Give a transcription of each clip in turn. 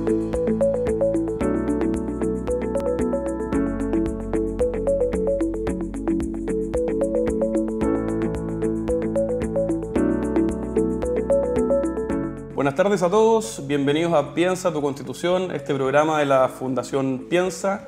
Buenas tardes a todos, bienvenidos a Piensa tu Constitución, este programa de la Fundación Piensa,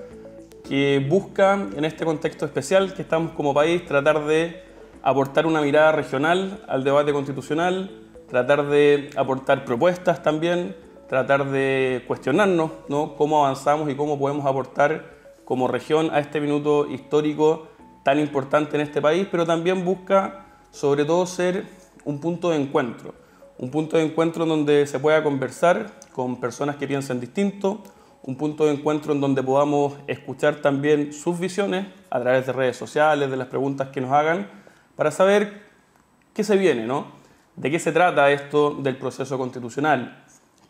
que busca, en este contexto especial que estamos como país, tratar de aportar una mirada regional al debate constitucional, tratar de aportar propuestas también, tratar de cuestionarnos, ¿no?, cómo avanzamos y cómo podemos aportar como región a este minuto histórico tan importante en este país, pero también busca, sobre todo, ser un punto de encuentro. Un punto de encuentro en donde se pueda conversar con personas que piensan distinto, un punto de encuentro en donde podamos escuchar también sus visiones a través de redes sociales, de las preguntas que nos hagan, para saber qué se viene, ¿no? De qué se trata esto del proceso constitucional,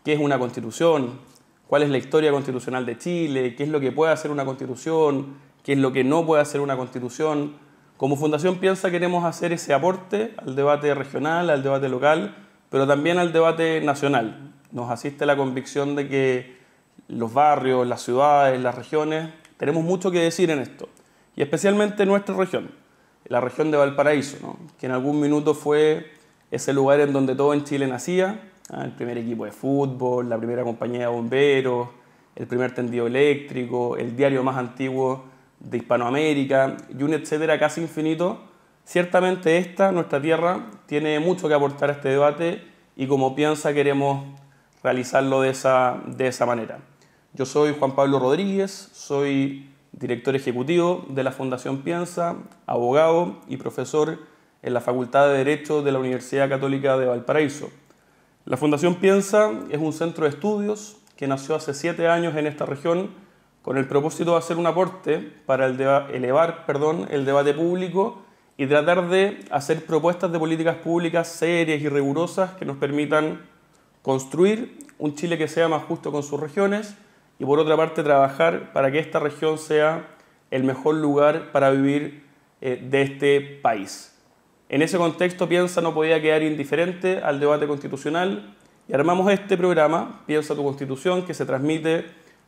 qué es una constitución, cuál es la historia constitucional de Chile, qué es lo que puede hacer una constitución, qué es lo que no puede hacer una constitución. Como Fundación Piensa queremos hacer ese aporte al debate regional, al debate local, pero también al debate nacional. Nos asiste la convicción de que los barrios, las ciudades, las regiones, tenemos mucho que decir en esto, y especialmente nuestra región, la región de Valparaíso, ¿no?, que en algún minuto fue ese lugar en donde todo en Chile nacía, el primer equipo de fútbol, la primera compañía de bomberos, el primer tendido eléctrico, el diario más antiguo de Hispanoamérica, y un etcétera casi infinito. Ciertamente nuestra tierra, tiene mucho que aportar a este debate y como Piensa queremos realizarlo de esa manera. Yo soy Juan Pablo Rodríguez, soy director ejecutivo de la Fundación Piensa, abogado y profesor en la Facultad de Derecho de la Universidad Católica de Valparaíso. La Fundación Piensa es un centro de estudios que nació hace 7 años en esta región con el propósito de hacer un aporte para elevar el debate público y tratar de hacer propuestas de políticas públicas serias y rigurosas que nos permitan construir un Chile que sea más justo con sus regiones y, por otra parte, trabajar para que esta región sea el mejor lugar para vivir de este país. En ese contexto, Piensa no podía quedar indiferente al debate constitucional y armamos este programa, Piensa tu Constitución, que se transmite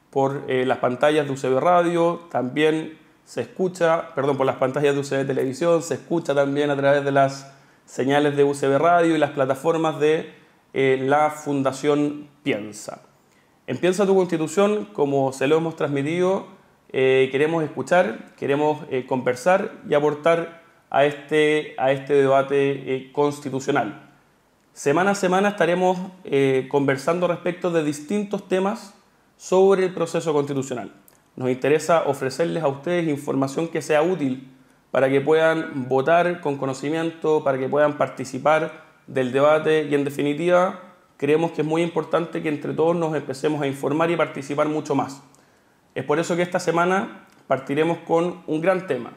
por las pantallas de UCB Radio, también se escucha, por las pantallas de UCB Televisión, se escucha también a través de las señales de UCB Radio y las plataformas de la Fundación Piensa. En Piensa tu Constitución, como se lo hemos transmitido, queremos escuchar, queremos conversar y aportar a este debate constitucional. Semana a semana estaremos conversando respecto de distintos temas sobre el proceso constitucional. Nos interesa ofrecerles a ustedes información que sea útil para que puedan votar con conocimiento, para que puedan participar del debate y, en definitiva, creemos que es muy importante que entre todos nos empecemos a informar y participar mucho más. Es por eso que esta semana partiremos con un gran tema.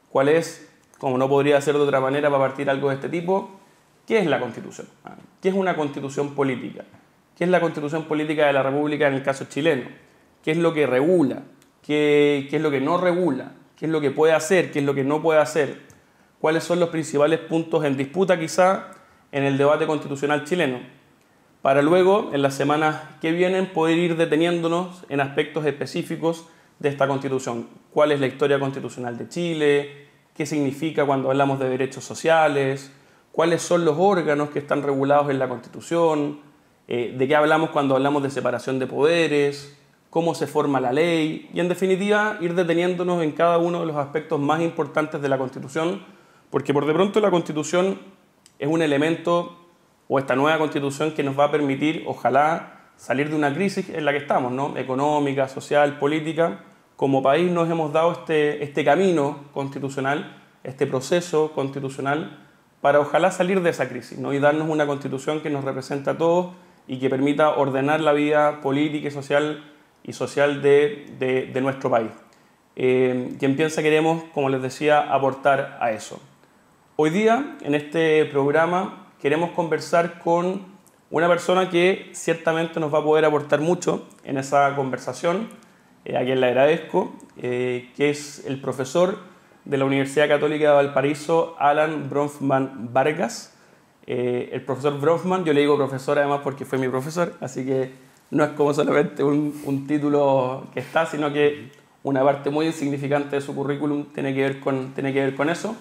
¿Cuál es, como no podría ser de otra manera para partir algo de este tipo, qué es la Constitución? ¿Qué es una constitución política? ¿Qué es la constitución política de la República en el caso chileno? ¿Qué es lo que regula? ¿Qué es lo que no regula? ¿Qué es lo que puede hacer? ¿Qué es lo que no puede hacer? ¿Cuáles son los principales puntos en disputa quizá en el debate constitucional chileno? Para luego, en las semanas que vienen, poder ir deteniéndonos en aspectos específicos de esta Constitución. ¿Cuál es la historia constitucional de Chile? ¿Qué significa cuando hablamos de derechos sociales? ¿Cuáles son los órganos que están regulados en la Constitución? ¿De qué hablamos cuando hablamos de separación de poderes? ¿Cómo se forma la ley? Y, en definitiva, ir deteniéndonos en cada uno de los aspectos más importantes de la Constitución, porque por de pronto la Constitución es un elemento, o esta nueva Constitución, que nos va a permitir, ojalá, salir de una crisis en la que estamos, ¿no?, económica, social, política. Como país nos hemos dado este camino constitucional, este proceso constitucional, para ojalá salir de esa crisis, ¿no?, y darnos una Constitución que nos represente a todos y que permita ordenar la vida política y social de nuestro país. Quien Piensa queremos, como les decía, aportar a eso. Hoy día, en este programa, queremos conversar con una persona que ciertamente nos va a poder aportar mucho en esa conversación, a quien le agradezco, que es el profesor de la Universidad Católica de Valparaíso, Alan Bronfman Vargas. El profesor Bronfman, yo le digo profesor además porque fue mi profesor, así que no es como solamente un título que está, sino que una parte muy insignificante de su currículum tiene que ver con eso.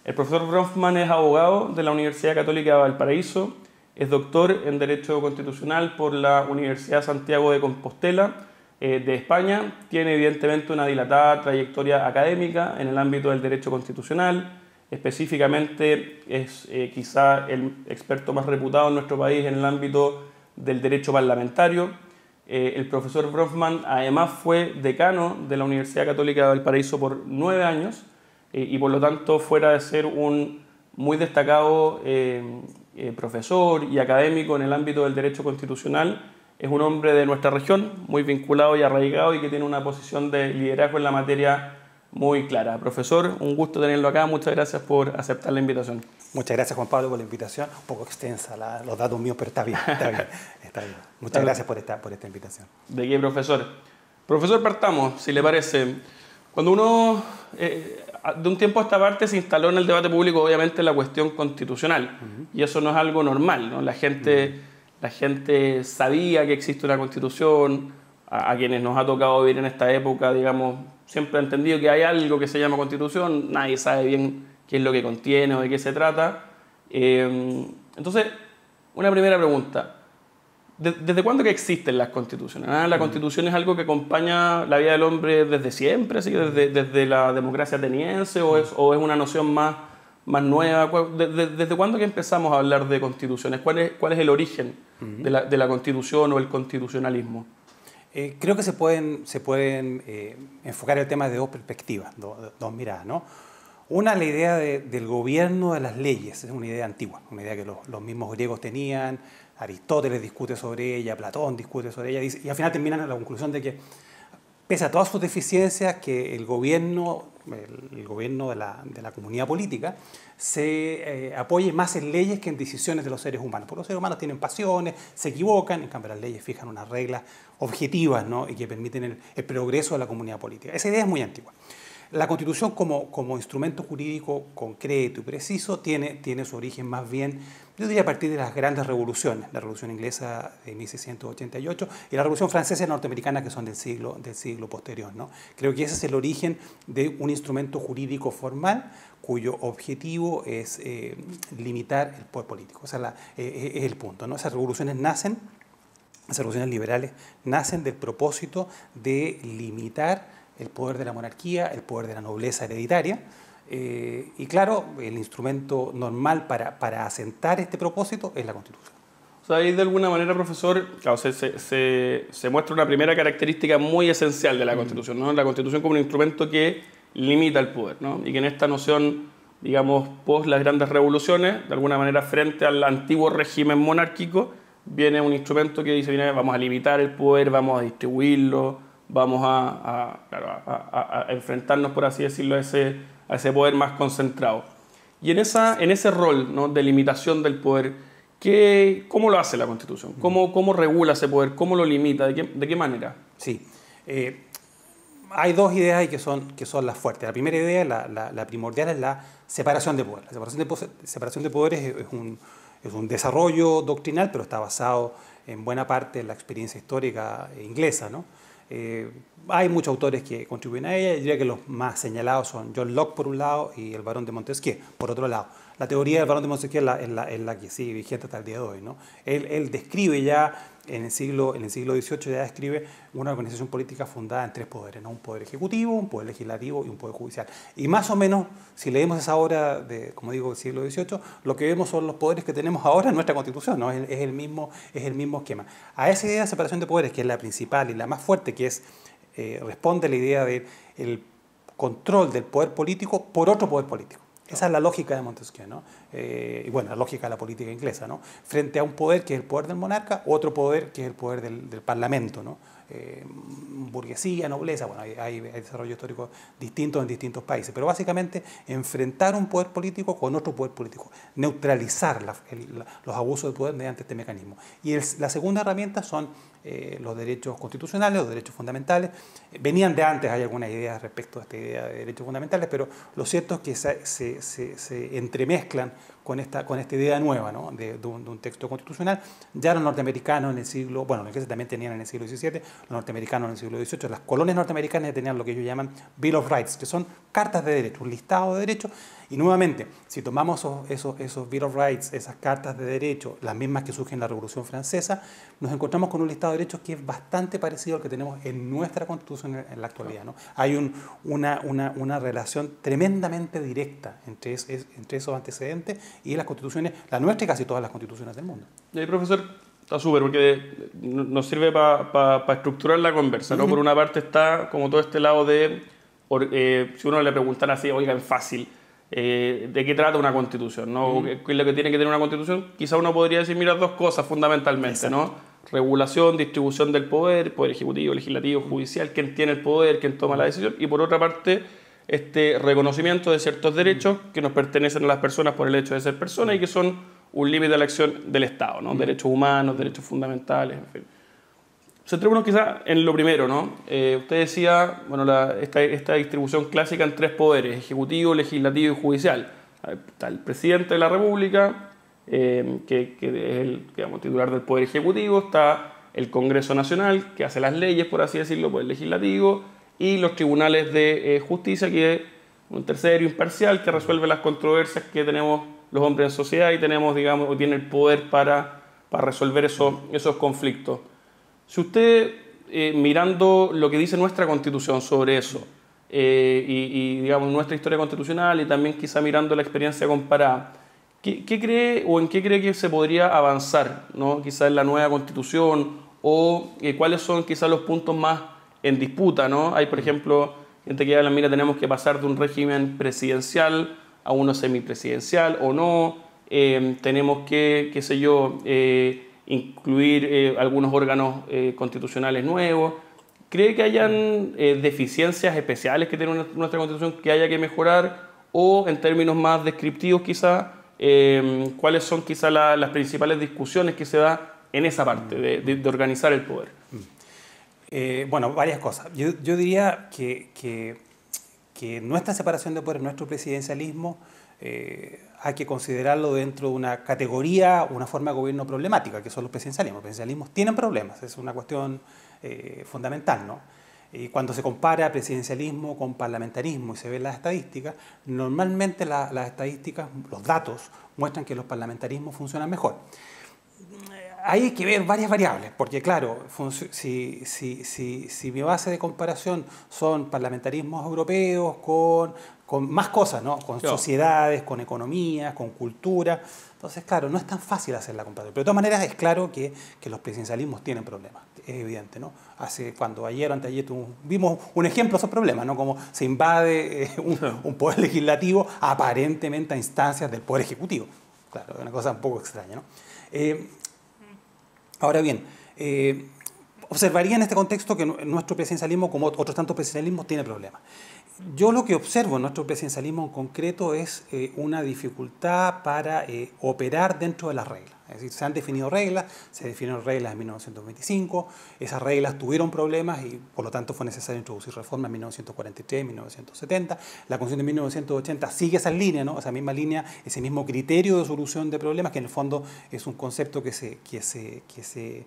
El profesor Bronfman es abogado de la Universidad Católica de Valparaíso, es doctor en Derecho Constitucional por la Universidad Santiago de Compostela de España, tiene evidentemente una dilatada trayectoria académica en el ámbito del derecho constitucional, específicamente es quizá el experto más reputado en nuestro país en el ámbito del derecho parlamentario. El profesor Bronfman además fue decano de la Universidad Católica de Valparaíso por 9 años y por lo tanto, fuera de ser un muy destacado profesor y académico en el ámbito del derecho constitucional, es un hombre de nuestra región, muy vinculado y arraigado y que tiene una posición de liderazgo en la materia muy clara. Profesor, un gusto tenerlo acá, muchas gracias por aceptar la invitación. Muchas gracias, Juan Pablo, por la invitación. Un poco extensa los datos míos, pero está bien, está bien, está bien. Muchas gracias por esta invitación. ¿De qué, profesor? Profesor, partamos, si le parece. Cuando uno, de un tiempo a esta parte, se instaló en el debate público, obviamente, la cuestión constitucional. Y eso no es algo normal, ¿no? La gente sabía que existe una constitución, a quienes nos ha tocado vivir en esta época, digamos, siempre ha entendido que hay algo que se llama constitución, nadie sabe bien qué es lo que contiene o de qué se trata. Entonces, una primera pregunta. ¿Desde cuándo que existen las constituciones? ¿La constitución es algo que acompaña la vida del hombre desde siempre, así, desde la democracia ateniense, o es una noción más nueva? ¿Desde cuándo que empezamos a hablar de constituciones? ¿Cuál es el origen de la constitución o el constitucionalismo? Creo que se pueden enfocar el tema de dos perspectivas, dos miradas, ¿no? Una, la idea del gobierno de las leyes, es una idea antigua, una idea que los mismos griegos tenían, Aristóteles discute sobre ella, Platón discute sobre ella, y al final terminan en la conclusión de que, pese a todas sus deficiencias, que el gobierno de la comunidad política se apoye más en leyes que en decisiones de los seres humanos. Porque los seres humanos tienen pasiones, se equivocan, en cambio las leyes fijan unas reglas objetivas, ¿no? Y que permiten el progreso de la comunidad política. Esa idea es muy antigua. La Constitución como instrumento jurídico concreto y preciso tiene su origen más bien, yo diría, a partir de las grandes revoluciones, la Revolución Inglesa de 1688 y la Revolución Francesa y Norteamericana, que son del siglo posterior, ¿no? Creo que ese es el origen de un instrumento jurídico formal cuyo objetivo es limitar el poder político. O sea, es el punto, ¿no? Esas revoluciones liberales nacen del propósito de limitar el poder de la monarquía, el poder de la nobleza hereditaria, y claro, el instrumento normal para asentar este propósito es la Constitución. O sea, ahí de alguna manera, profesor, claro, se muestra una primera característica muy esencial de la Constitución, ¿no? La Constitución como un instrumento que limita el poder, ¿no? Y que en esta noción, digamos, post las grandes revoluciones, de alguna manera frente al antiguo régimen monárquico, viene un instrumento que dice, vamos a limitar el poder, vamos a distribuirlo, vamos a enfrentarnos, por así decirlo, a ese poder más concentrado. Y en ese rol, ¿no?, de limitación del poder, ¿cómo lo hace la Constitución? ¿Cómo regula ese poder? ¿Cómo lo limita? ¿De qué manera? Sí. Hay dos ideas ahí que son las fuertes. La primera idea, la primordial, es la separación de poderes. La separación de poderes es un desarrollo doctrinal, pero está basado en buena parte en la experiencia histórica inglesa, ¿no? Hay muchos autores que contribuyen a ella. Yo diría que los más señalados son John Locke por un lado y el Barón de Montesquieu por otro lado. La teoría del Barón de Montesquieu es la que sigue vigente hasta el día de hoy, ¿no? Él describe ya en el siglo XVIII, ya describe una organización política fundada en tres poderes, ¿no? Un poder ejecutivo, un poder legislativo y un poder judicial. Y más o menos, si leemos esa obra como digo, del siglo XVIII, lo que vemos son los poderes que tenemos ahora en nuestra Constitución, ¿no? Es el mismo esquema. A esa idea de separación de poderes, que es la principal y la más fuerte, que es responde a la idea del control del poder político por otro poder político. Esa es la lógica de Montesquieu, ¿no? Y bueno, la lógica de la política inglesa, ¿no? Frente a un poder que es el poder del monarca, otro poder que es el poder del parlamento, ¿no? Burguesía, nobleza, bueno, hay desarrollo histórico distintos en distintos países, pero básicamente enfrentar un poder político con otro poder político, neutralizar los abusos de poder mediante este mecanismo. Y la segunda herramienta son los derechos constitucionales, los derechos fundamentales. Venían de antes, hay algunas ideas respecto a esta idea de derechos fundamentales, pero lo cierto es que se entremezclan con esta idea nueva, ¿no? de un texto constitucional. Ya los norteamericanos en el siglo, bueno, los ingleses también tenían en el siglo XVII, los norteamericanos en el siglo XVIII, las colonias norteamericanas tenían lo que ellos llaman Bill of Rights, que son cartas de derechos, un listado de derechos. Y nuevamente, si tomamos esos Bill of Rights, esas cartas de derechos, las mismas que surgen en la Revolución Francesa, nos encontramos con un listado de derechos que es bastante parecido al que tenemos en nuestra Constitución en la actualidad, ¿no? Hay una relación tremendamente directa entre esos antecedentes y las constituciones, la nuestra y casi todas las constituciones del mundo. Y ahí, profesor, está súper, porque nos sirve para estructurar la conversa, ¿no? Por una parte está como todo este lado de, si uno le preguntara así, oigan, fácil, ¿de qué trata una constitución? ¿No? ¿Qué es lo que tiene que tener una constitución? Quizá uno podría decir, mira, dos cosas fundamentalmente, exacto, ¿no? Regulación, distribución del poder ejecutivo, legislativo, judicial, quién tiene el poder, quién toma la decisión, y por otra parte, este reconocimiento de ciertos derechos que nos pertenecen a las personas por el hecho de ser personas y que son un límite de la acción del Estado, ¿no? Derechos humanos, derechos fundamentales, en fin. Centrémonos quizá en lo primero, ¿no? Usted decía, bueno, esta distribución clásica en tres poderes, ejecutivo, legislativo y judicial. Está el presidente de la República, que es el, digamos, titular del poder ejecutivo, está el Congreso Nacional, que hace las leyes, por así decirlo, por el legislativo, y los tribunales de justicia, que es un tercero imparcial que resuelve las controversias que tenemos los hombres en sociedad y tenemos, digamos, tiene el poder para resolver esos conflictos. Si usted, mirando lo que dice nuestra Constitución sobre eso, y digamos nuestra historia constitucional y también quizá mirando la experiencia comparada, ¿qué cree o en qué cree que se podría avanzar, ¿no? Quizá en la nueva Constitución, o cuáles son quizá los puntos más en disputa, ¿no? Hay, por ejemplo, gente que habla, mira, tenemos que pasar de un régimen presidencial a uno semipresidencial o no, tenemos que, qué sé yo, incluir algunos órganos constitucionales nuevos. ¿Cree que hayan deficiencias especiales que tiene nuestra Constitución que haya que mejorar? O en términos más descriptivos quizá, ¿cuáles son quizá las principales discusiones que se da en esa parte de organizar el poder? Bueno, varias cosas. Yo diría que nuestra separación de poderes, nuestro presidencialismo, hay que considerarlo dentro de una categoría, una forma de gobierno problemática, que son los presidencialismos. Los presidencialismos tienen problemas, es una cuestión fundamental, ¿no? Y cuando se compara presidencialismo con parlamentarismo y se ven las estadísticas, normalmente las estadísticas, los datos, muestran que los parlamentarismos funcionan mejor. Hay que ver varias variables, porque claro, si mi base de comparación son parlamentarismos europeos con más cosas, ¿no? Con sociedades, con economía, con cultura, entonces claro, no es tan fácil hacer la comparación. Pero de todas maneras es claro que los presidencialismos tienen problemas, es evidente, ¿no? Cuando ayer o anteayer vimos un ejemplo de esos problemas, ¿no? Como se invade un poder legislativo aparentemente a instancias del poder ejecutivo. Claro, es una cosa un poco extraña, ¿no? Ahora bien, observaría en este contexto que nuestro presidencialismo, como otros tantos presidencialismos, tiene problemas. Yo lo que observo en nuestro presidencialismo en concreto es una dificultad para operar dentro de las reglas. Es decir, se han definido reglas, se definieron reglas en 1925, esas reglas tuvieron problemas y por lo tanto fue necesario introducir reformas en 1943, 1970. La Constitución de 1980 sigue esa línea, ¿no? Esa misma línea, ese mismo criterio de solución de problemas, que en el fondo es un concepto que se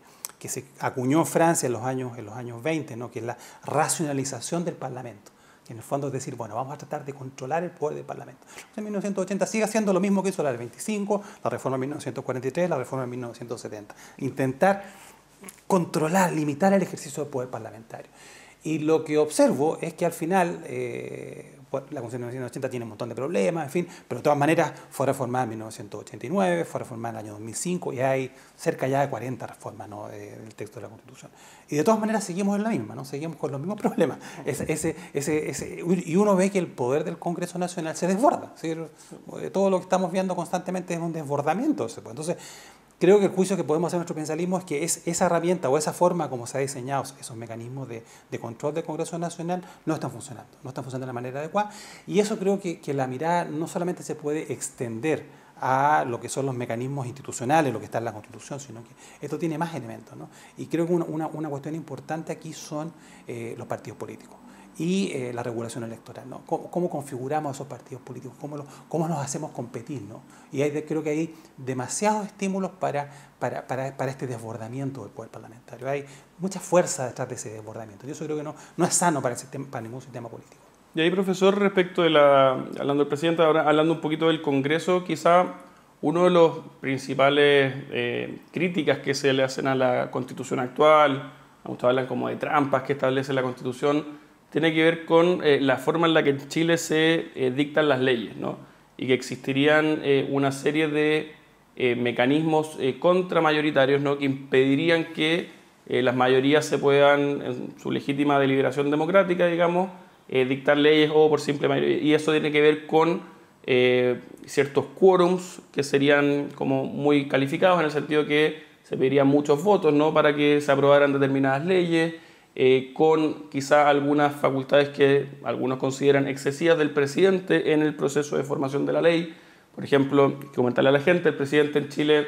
acuñó en Francia en los años 20, ¿no? Que es la racionalización del Parlamento. En el fondo es decir, bueno, vamos a tratar de controlar el poder del Parlamento. En 1980 sigue haciendo lo mismo que hizo la del 25, la reforma de 1943, la reforma de 1970. Intentar controlar, limitar el ejercicio del poder parlamentario. Y lo que observo es que al final, la Constitución de 1980 tiene un montón de problemas, en fin, pero de todas maneras fue reformada en 1989, fue reformada en el año 2005 y hay cerca ya de 40 reformas, ¿no? Del texto de la Constitución. Y de todas maneras seguimos en la misma, ¿no? Seguimos con los mismos problemas. Y uno ve que el poder del Congreso Nacional se desborda. ¿Sí? Todo lo que estamos viendo constantemente es un desbordamiento. Entonces, creo que el juicio que podemos hacer en nuestro presidencialismo es que esa herramienta o esa forma como se ha diseñado esos mecanismos de control del Congreso Nacional no están funcionando de la manera adecuada. Y eso creo que la mirada no solamente se puede extender a lo que son los mecanismos institucionales, lo que está en la Constitución, sino que esto tiene más elementos, ¿no? Y creo que una cuestión importante aquí son los partidos políticos. y la regulación electoral, ¿no? ¿Cómo configuramos esos partidos políticos? ¿Cómo nos hacemos competir, ¿no? Y creo que hay demasiados estímulos para este desbordamiento del poder parlamentario. Hay mucha fuerza detrás de ese desbordamiento. Y eso creo que no es sano para ningún sistema político. Y ahí, profesor, respecto de hablando del presidente, ahora hablando un poquito del Congreso, quizá uno de los principales críticas que se le hacen a la Constitución actual, muchos hablan como de trampas que establece la Constitución, tiene que ver con la forma en la que en Chile se dictan las leyes, ¿no? Y que existirían una serie de mecanismos contramayoritarios, ¿no? Que impedirían que las mayorías se puedan, en su legítima deliberación democrática, digamos, dictar leyes o por simple mayoría. Y eso tiene que ver con ciertos quórums que serían como muy calificados en el sentido que se pedirían muchos votos, ¿no? Para que se aprobaran determinadas leyes, con quizá algunas facultades que algunos consideran excesivas del presidente en el proceso de formación de la ley. Por ejemplo, comentarle a la gente, el presidente en Chile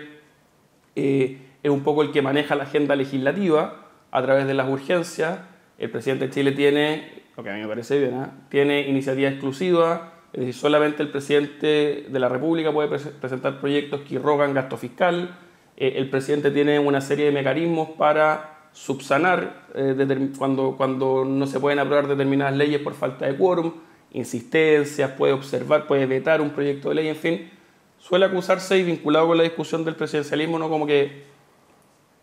es un poco el que maneja la agenda legislativa a través de las urgencias. El presidente de Chile tiene, lo que a mí me parece bien, tiene iniciativa exclusiva, es decir, solamente el presidente de la República puede presentar proyectos que irrogan gasto fiscal. El presidente tiene una serie de mecanismos para subsanar cuando no se pueden aprobar determinadas leyes por falta de quórum, insistencias, puede observar, puede vetar un proyecto de ley, en fin. Suele acusarse y vinculado con la discusión del presidencialismo, ¿no? Como que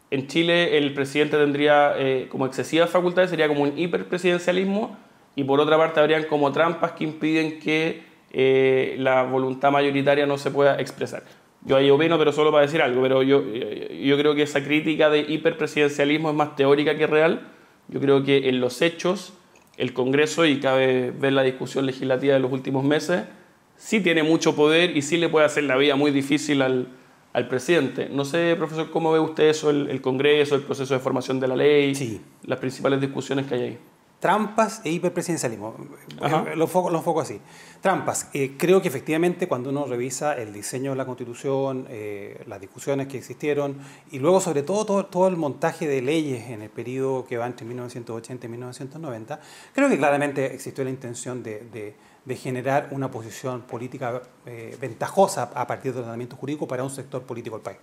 en Chile el presidente tendría como excesivas facultades, sería como un hiperpresidencialismo, y por otra parte habrían como trampas que impiden que la voluntad mayoritaria no se pueda expresar. Yo ahí opino, pero solo para decir algo, pero yo creo que esa crítica de hiperpresidencialismo es más teórica que real. Yo creo que en los hechos el Congreso, y cabe ver la discusión legislativa de los últimos meses, sí tiene mucho poder y sí le puede hacer la vida muy difícil al presidente. No sé, profesor, ¿cómo ve usted eso, el Congreso, el proceso de formación de la ley, Sí. las principales discusiones que hay ahí? Trampas e hiperpresidencialismo. Lo enfoco así. Trampas. Creo que efectivamente cuando uno revisa el diseño de la Constitución, las discusiones que existieron y luego sobre todo el montaje de leyes en el periodo que va entre 1980 y 1990, creo que claramente existió la intención de generar una posición política ventajosa a partir del ordenamiento jurídico para un sector político del país.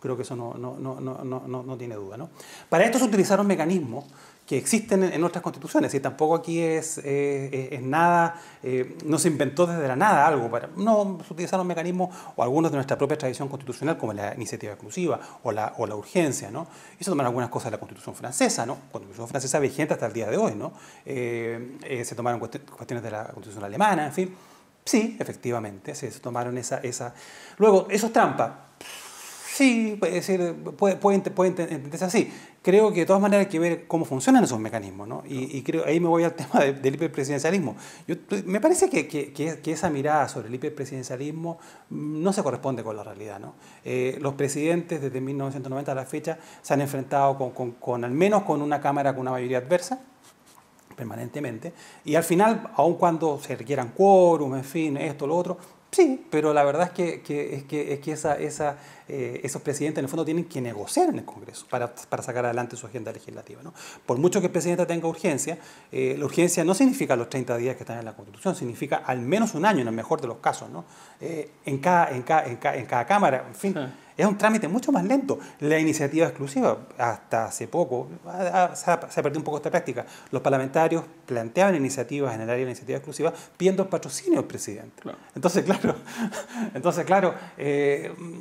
Creo que eso no tiene duda, ¿no? Para esto se utilizaron mecanismos que existen en otras constituciones, y tampoco aquí es nada, no se inventó desde la nada algo, no, se utilizaron mecanismos o algunos de nuestra propia tradición constitucional, como la iniciativa exclusiva o la urgencia, ¿no? Y se tomaron algunas cosas de la Constitución francesa, ¿no? Constitución francesa vigente hasta el día de hoy, ¿no? Se tomaron cuestiones de la Constitución alemana, en fin. Sí, efectivamente, se tomaron esa. Luego, ¿eso es trampa? Sí, puede entenderse así. Creo que de todas maneras hay que ver cómo funcionan esos mecanismos, ¿no? Y creo, ahí me voy al tema del hiperpresidencialismo. Me parece que esa mirada sobre el hiperpresidencialismo no se corresponde con la realidad, ¿no? Los presidentes desde 1990 a la fecha se han enfrentado con al menos con una Cámara con una mayoría adversa, permanentemente, y al final, aun cuando se requieran quórum, en fin, esto, lo otro, sí, pero la verdad es que esos presidentes en el fondo tienen que negociar en el Congreso para sacar adelante su agenda legislativa, ¿no? Por mucho que el presidente tenga urgencia, la urgencia no significa los 30 días que están en la Constitución, significa al menos un año en el mejor de los casos, ¿no? En cada Cámara, en fin. Es un trámite mucho más lento. La iniciativa exclusiva, hasta hace poco, se ha perdido un poco esta práctica. Los parlamentarios planteaban iniciativas en el área de la iniciativa exclusiva pidiendo el patrocinio del presidente. Claro. Entonces, claro,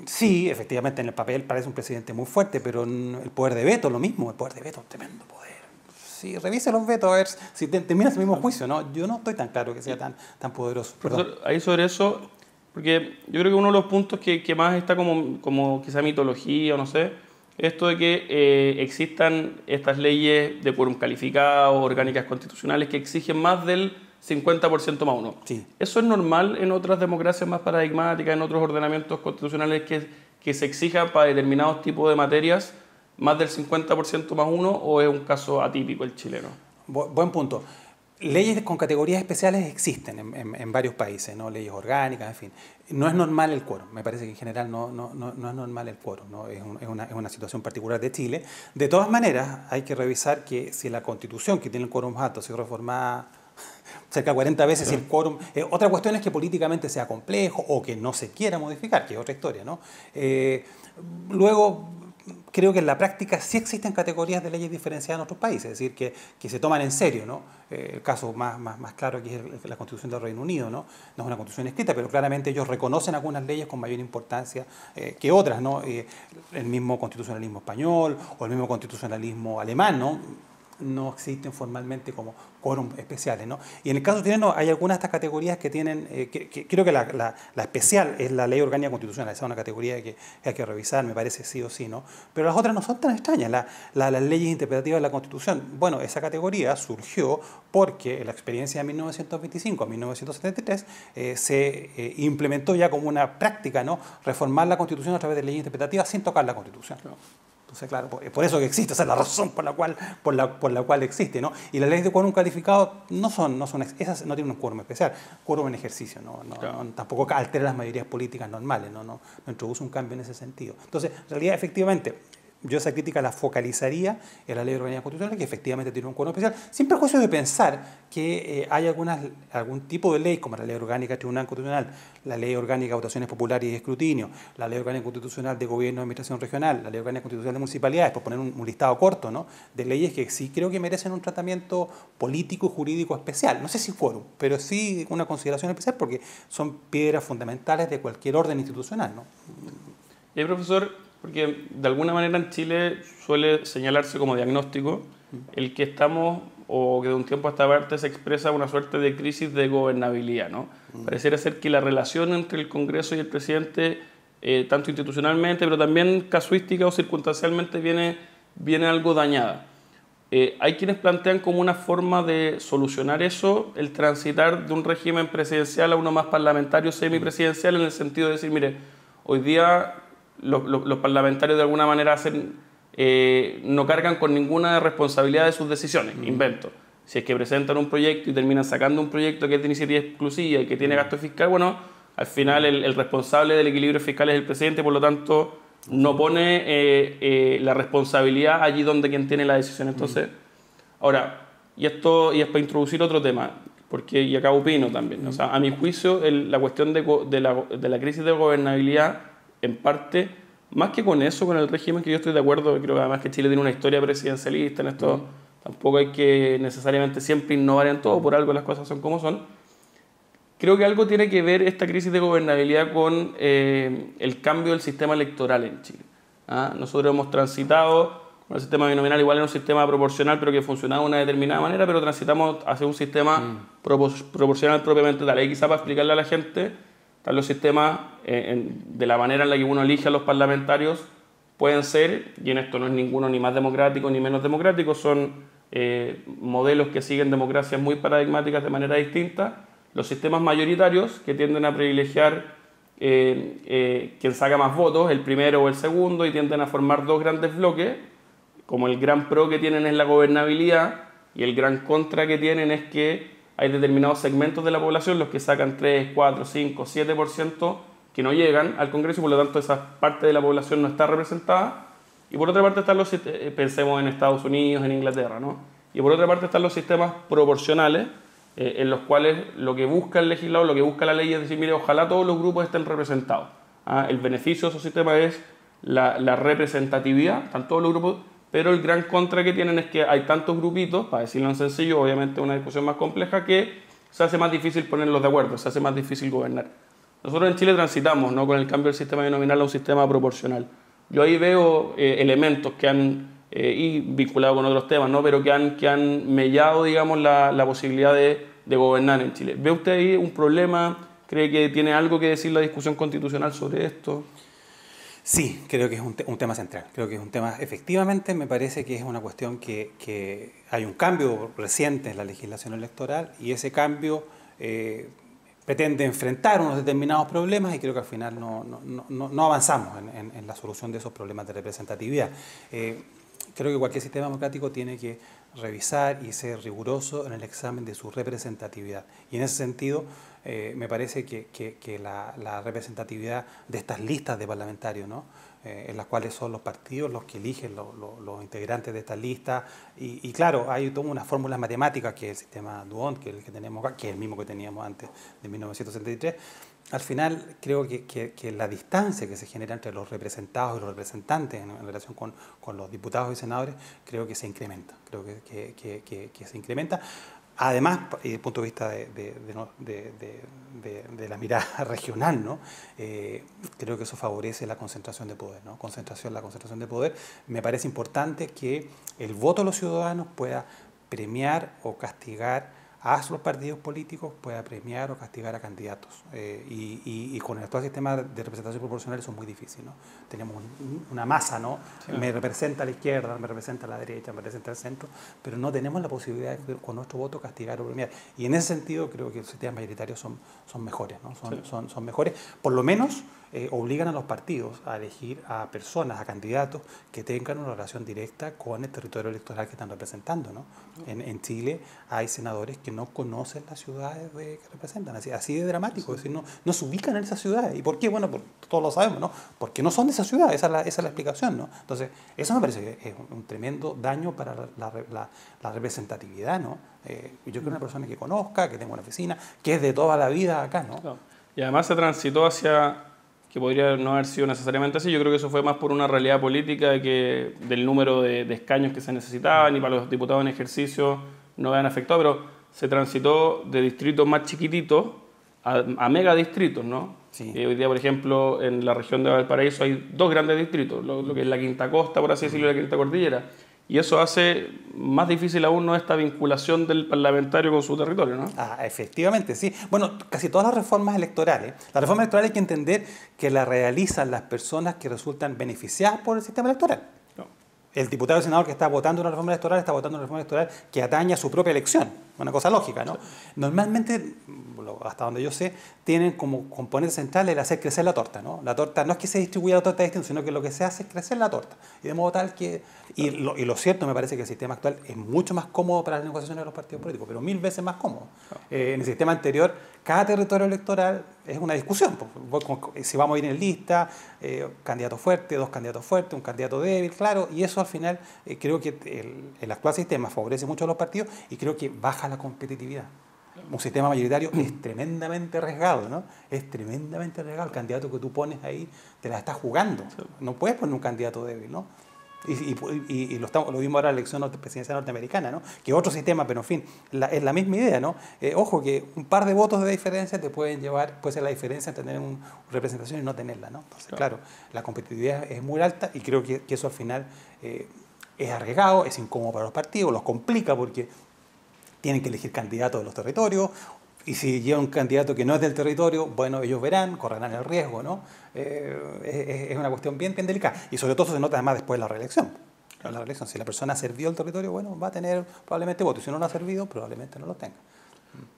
sí, efectivamente en el papel parece un presidente muy fuerte, pero el poder de veto, lo mismo, el poder de veto es un tremendo poder. Sí, revise los vetos a ver si termina ese mismo juicio, ¿no? Yo no estoy tan claro que sea tan poderoso. Profesor, ahí sobre eso, porque yo creo que uno de los puntos que más está como quizá mitología o no sé, esto de que existan estas leyes de quórum calificado, orgánicas constitucionales que exigen más del 50% más uno. Sí. ¿Eso es normal en otras democracias más paradigmáticas, en otros ordenamientos constitucionales que se exija para determinados tipos de materias más del 50% más uno, o es un caso atípico el chileno? Buen punto. Leyes con categorías especiales existen en varios países, ¿no? Leyes orgánicas, en fin. No es normal el quórum, me parece que en general no es normal el quórum, ¿no? Es una situación particular de Chile. De todas maneras, hay que revisar que si la Constitución, que tiene el quórum alto, ha sido reformada cerca de 40 veces el quórum. Otra cuestión es que políticamente sea complejo o que no se quiera modificar, que es otra historia, ¿no? Luego, creo que en la práctica sí existen categorías de leyes diferenciadas en otros países, es decir, que se toman en serio, ¿no? El caso más claro aquí es la Constitución del Reino Unido, ¿no? No es una constitución escrita, pero claramente ellos reconocen algunas leyes con mayor importancia que otras, ¿no? El mismo constitucionalismo español o el mismo constitucionalismo alemán, ¿no? No existen formalmente como quórum especiales, ¿no? Y en el caso chileno hay algunas de estas categorías que tienen, creo que la especial es la ley orgánica constitucional, esa es una categoría que hay que revisar, me parece sí o sí, ¿no? Pero las otras no son tan extrañas, las leyes interpretativas de la Constitución. Bueno, esa categoría surgió porque en la experiencia de 1925 a 1973 se implementó ya como una práctica, ¿no? Reformar la Constitución a través de leyes interpretativas sin tocar la Constitución, ¿no? Entonces, claro, por eso que existe, esa es la razón por la cual existe, ¿no? Y las leyes de quórum calificado esas no tienen un quórum especial, quórum en ejercicio, claro. Tampoco altera las mayorías políticas normales, no introduce un cambio en ese sentido. Entonces, en realidad, efectivamente, yo esa crítica la focalizaría en la ley orgánica constitucional, que efectivamente tiene un quórum especial, sin perjuicio de pensar que hay algún tipo de ley, como la ley orgánica del Tribunal Constitucional, la ley orgánica de votaciones populares y escrutinio, la ley orgánica constitucional de gobierno y administración regional, la ley orgánica constitucional de municipalidades, por poner un listado corto, ¿no? De leyes que sí creo que merecen un tratamiento político y jurídico especial. No sé si quórum, pero sí una consideración especial porque son piedras fundamentales de cualquier orden institucional, ¿no? Y profesor, porque de alguna manera en Chile suele señalarse como diagnóstico el que estamos, o que de un tiempo a esta parte se expresa una suerte de crisis de gobernabilidad, ¿no? Pareciera ser que la relación entre el Congreso y el presidente, tanto institucionalmente, pero también casuística o circunstancialmente, viene algo dañada. Hay quienes plantean como una forma de solucionar eso el transitar de un régimen presidencial a uno más parlamentario, semipresidencial, en el sentido de decir, mire, hoy día los parlamentarios de alguna manera no cargan con ninguna responsabilidad de sus decisiones, invento. Si es que presentan un proyecto y terminan sacando un proyecto que es de iniciativa exclusiva y que tiene gasto fiscal, bueno, al final el responsable del equilibrio fiscal es el presidente, por lo tanto no pone la responsabilidad allí donde quien tiene la decisión. Entonces, ahora, y es para introducir otro tema, porque y acá opino también, o sea, a mi juicio la cuestión de la crisis de gobernabilidad, en parte, más que con eso, con el régimen, que yo estoy de acuerdo, creo que además que Chile tiene una historia presidencialista en esto, tampoco hay que necesariamente siempre innovar en todo, por algo las cosas son como son. Creo que algo tiene que ver esta crisis de gobernabilidad con el cambio del sistema electoral en Chile. Nosotros hemos transitado un sistema binominal, igual era un sistema proporcional, pero que funcionaba de una determinada manera, pero transitamos hacia un sistema proporcional propiamente tal. Ahí quizá para explicarle a la gente, los sistemas, de la manera en la que uno elige a los parlamentarios, pueden ser, y en esto no es ninguno ni más democrático ni menos democrático, son modelos que siguen democracias muy paradigmáticas de manera distinta. Los sistemas mayoritarios, que tienden a privilegiar quien saca más votos, el primero o el segundo, y tienden a formar dos grandes bloques, como el gran pro que tienen es la gobernabilidad, y el gran contra que tienen es que hay determinados segmentos de la población, los que sacan 3, 4, 5, 7%, que no llegan al Congreso y por lo tanto esa parte de la población no está representada. Y por otra parte están pensemos en Estados Unidos, en Inglaterra, ¿no? Y por otra parte están los sistemas proporcionales, en los cuales lo que busca el legislador, lo que busca la ley es decir, mire, ojalá todos los grupos estén representados. El beneficio de esos sistemas es la representatividad, están todos los grupos, pero el gran contra que tienen es que hay tantos grupitos, para decirlo en sencillo, obviamente una discusión más compleja, que se hace más difícil ponerlos de acuerdo, se hace más difícil gobernar. Nosotros en Chile transitamos, ¿no?, con el cambio del sistema binominal a un sistema proporcional. Yo ahí veo elementos que han, y vinculado con otros temas, ¿no?, pero que han mellado, digamos, la posibilidad de gobernar en Chile. ¿Ve usted ahí un problema? ¿Cree que tiene algo que decir la discusión constitucional sobre esto? Sí, creo que es un tema central. Creo que es un tema, efectivamente, me parece que es una cuestión que hay un cambio reciente en la legislación electoral y ese cambio pretende enfrentar unos determinados problemas y creo que al final no avanzamos en la solución de esos problemas de representatividad. Creo que cualquier sistema democrático tiene que revisar y ser riguroso en el examen de su representatividad. Y en ese sentido, me parece que la representatividad de estas listas de parlamentarios, ¿no?, en las cuales son los partidos los que eligen los integrantes de estas listas. Y claro, hay toda una fórmula matemática que es el sistema Duont, que es el que tenemos acá, que es el mismo que teníamos antes de 1973. Al final, creo que la distancia que se genera entre los representados y los representantes en relación con los diputados y senadores, creo que se incrementa. Creo que se incrementa. Además, desde el punto de vista de la mirada regional, ¿no? Creo que eso favorece la concentración de poder, ¿no? La concentración de poder. Me parece importante que el voto de los ciudadanos pueda premiar o castigar a los partidos políticos, pueda premiar o castigar a candidatos. Y con el actual sistema de representación proporcional eso es muy difícil, ¿no? Tenemos una masa, ¿no? Sí. Me representa a la izquierda, me representa a la derecha, me representa al centro, pero no tenemos la posibilidad de con nuestro voto castigar o premiar. Y en ese sentido creo que los sistemas mayoritarios son mejores, ¿no? Son mejores. Por lo menos obligan a los partidos a elegir a personas, a candidatos que tengan una relación directa con el territorio electoral que están representando, ¿no? En Chile hay senadores que no conocen las ciudades que representan, así de dramático, es decir, no se ubican en esas ciudades. ¿Y por qué? Bueno, todos lo sabemos, ¿no? Porque no son de esas ciudades, esa es la explicación, ¿no? Entonces, eso me parece que es un tremendo daño para la representatividad, ¿no? Yo quiero una persona que conozca, que tenga una oficina, que es de toda la vida acá, ¿no? Claro. Y además se transitó hacia, que podría no haber sido necesariamente así, yo creo que eso fue más por una realidad política del número de escaños que se necesitaban y para los diputados en ejercicio no habían afectado, pero se transitó de distritos más chiquititos a megadistritos, ¿no? Sí. Hoy día, por ejemplo, en la región de Valparaíso hay 2 grandes distritos, lo que es la Quinta Costa, por así decirlo, y la Quinta Cordillera. Y eso hace más difícil aún, ¿no?, esta vinculación del parlamentario con su territorio, ¿no? Efectivamente, sí. Bueno, casi todas las reformas electorales hay que entender que las realizan las personas que resultan beneficiadas por el sistema electoral. No. El diputado y senador que está votando una reforma electoral está votando una reforma electoral que atañe a su propia elección. Una cosa lógica, ¿no? Sí. Normalmente, hasta donde yo sé, tienen como componente central el hacer crecer la torta, ¿no? La torta no es que se distribuya la torta distinto, sino que lo que se hace es crecer la torta. Y de modo tal que... Y lo cierto, me parece que el sistema actual es mucho más cómodo para las negociaciones de los partidos políticos, pero 1000 veces más cómodo. En el sistema anterior, cada territorio electoral es una discusión. Si vamos a ir en lista, candidato fuerte, 2 candidatos fuertes, un candidato débil, claro, y eso al final creo que el actual sistema favorece mucho a los partidos y creo que baja la competitividad. Un sistema mayoritario es tremendamente arriesgado, ¿no? Es tremendamente arriesgado. El candidato que tú pones ahí te la estás jugando. No puedes poner un candidato débil, ¿no? Y lo vimos ahora en la elección presidencial norteamericana, ¿no? Que otro sistema, pero en fin, es la misma idea, ¿no? Ojo, que un par de votos de diferencia te pueden llevar, puede ser la diferencia entre tener una representación y no tenerla, ¿no? Entonces, claro, la competitividad es muy alta y creo que eso al final es arriesgado, es incómodo para los partidos, los complica porque tienen que elegir candidatos de los territorios, y si lleva un candidato que no es del territorio, bueno, ellos verán, correrán el riesgo, ¿no? Es una cuestión bien delicada. Y sobre todo eso se nota además después de la reelección. Si la persona ha servido el territorio, bueno, va a tener probablemente votos. Si no lo ha servido, probablemente no lo tenga.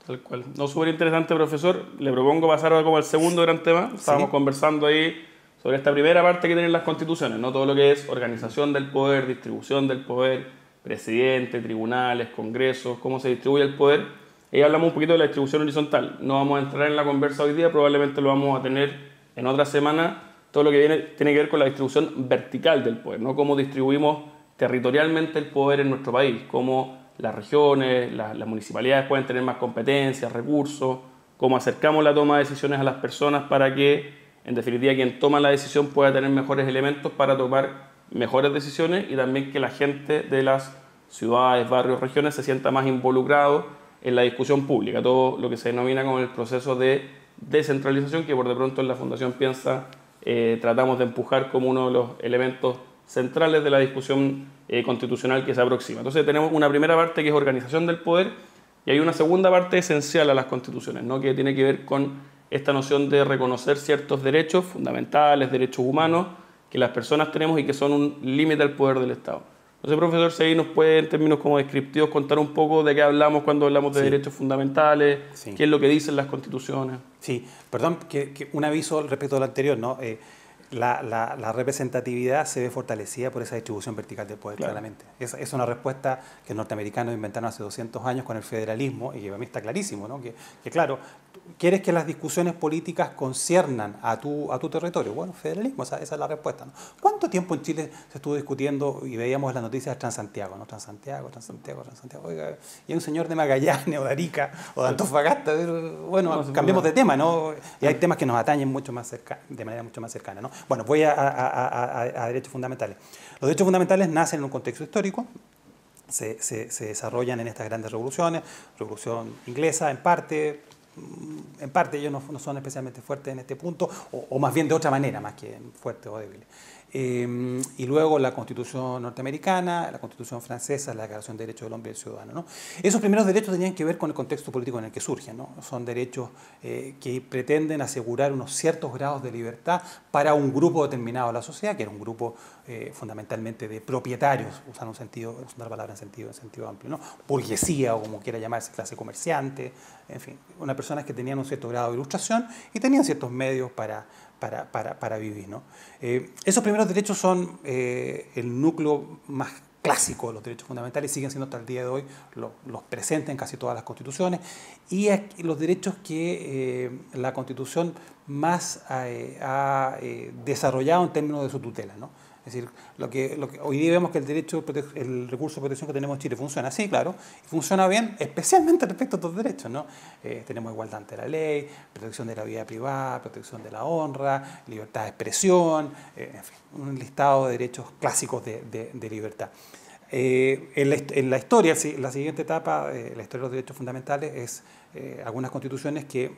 Tal cual. No, súper interesante, profesor. Le propongo pasar ahora como al segundo gran tema. Estábamos conversando ahí sobre esta primera parte que tienen las constituciones, ¿no? Todo lo que es organización del poder, distribución del poder, presidente, tribunales, congresos, cómo se distribuye el poder. Y hablamos un poquito de la distribución horizontal. No vamos a entrar en la conversa hoy día, probablemente lo vamos a tener en otra semana. Todo lo que tiene que ver con la distribución vertical del poder, ¿no? Cómo distribuimos territorialmente el poder en nuestro país, cómo las regiones, las municipalidades pueden tener más competencias, recursos, cómo acercamos la toma de decisiones a las personas para que, en definitiva, quien toma la decisión pueda tener mejores elementos para tomar mejores decisiones y también que la gente de las ciudades, barrios, regiones se sienta más involucrado en la discusión pública, todo lo que se denomina como el proceso de descentralización, que por de pronto en la Fundación Piensa tratamos de empujar como uno de los elementos centrales de la discusión constitucional que se aproxima. Entonces tenemos una primera parte que es organización del poder y hay una segunda parte esencial a las constituciones, ¿no? Que tiene que ver con esta noción de reconocer ciertos derechos fundamentales, derechos humanos que las personas tenemos y que son un límite al poder del Estado. Entonces, profesor, si ahí nos puede, en términos como descriptivos, contar un poco de qué hablamos cuando hablamos de derechos fundamentales, qué es lo que dicen las constituciones. Sí, perdón, que un aviso respecto a lo anterior, ¿no? la representatividad se ve fortalecida por esa distribución vertical del poder, Claro. claramente. Es una respuesta que los norteamericanos inventaron hace 200 años con el federalismo y que para mí está clarísimo, ¿no? Que claro, quieres que las discusiones políticas conciernan a tu territorio. Bueno, federalismo, esa es la respuesta, ¿no? ¿Cuánto tiempo en Chile se estuvo discutiendo y veíamos las noticias de Transantiago, ¿no? Transantiago. Oiga, y hay un señor de Magallanes o de Arica o de Antofagasta. Bueno, No, cambiemos de tema, ¿no? Y hay temas que nos atañen mucho más de manera mucho más cercana, ¿no? Bueno, voy a derechos fundamentales. Los derechos fundamentales nacen en un contexto histórico, se desarrollan en estas grandes revoluciones, revolución inglesa en parte ellos no son especialmente fuertes en este punto, o más bien de otra manera, más que fuertes o débiles. Y luego la Constitución norteamericana, la Constitución francesa, la Declaración de Derechos del Hombre y del Ciudadano, ¿no? Esos primeros derechos tenían que ver con el contexto político en el que surgen, ¿no? Son derechos que pretenden asegurar unos ciertos grados de libertad para un grupo determinado de la sociedad, que era un grupo fundamentalmente de propietarios, usar la palabra en sentido amplio, ¿no? Burguesía, o como quiera llamarse, clase comerciante, en fin, unas personas que tenían un cierto grado de ilustración y tenían ciertos medios para vivir, ¿no? Esos primeros derechos son el núcleo más clásico de los derechos fundamentales, siguen siendo hasta el día de hoy los presentes en casi todas las constituciones, y los derechos que la Constitución más ha desarrollado en términos de su tutela, ¿no? Es decir, lo que hoy día vemos que el recurso de protección que tenemos en Chile funciona, sí, claro, y funciona bien, especialmente respecto a estos derechos, ¿no? Tenemos igualdad ante la ley, protección de la vida privada, protección de la honra, libertad de expresión, en fin, un listado de derechos clásicos de libertad. En la historia, la siguiente etapa, la historia de los derechos fundamentales, es algunas constituciones que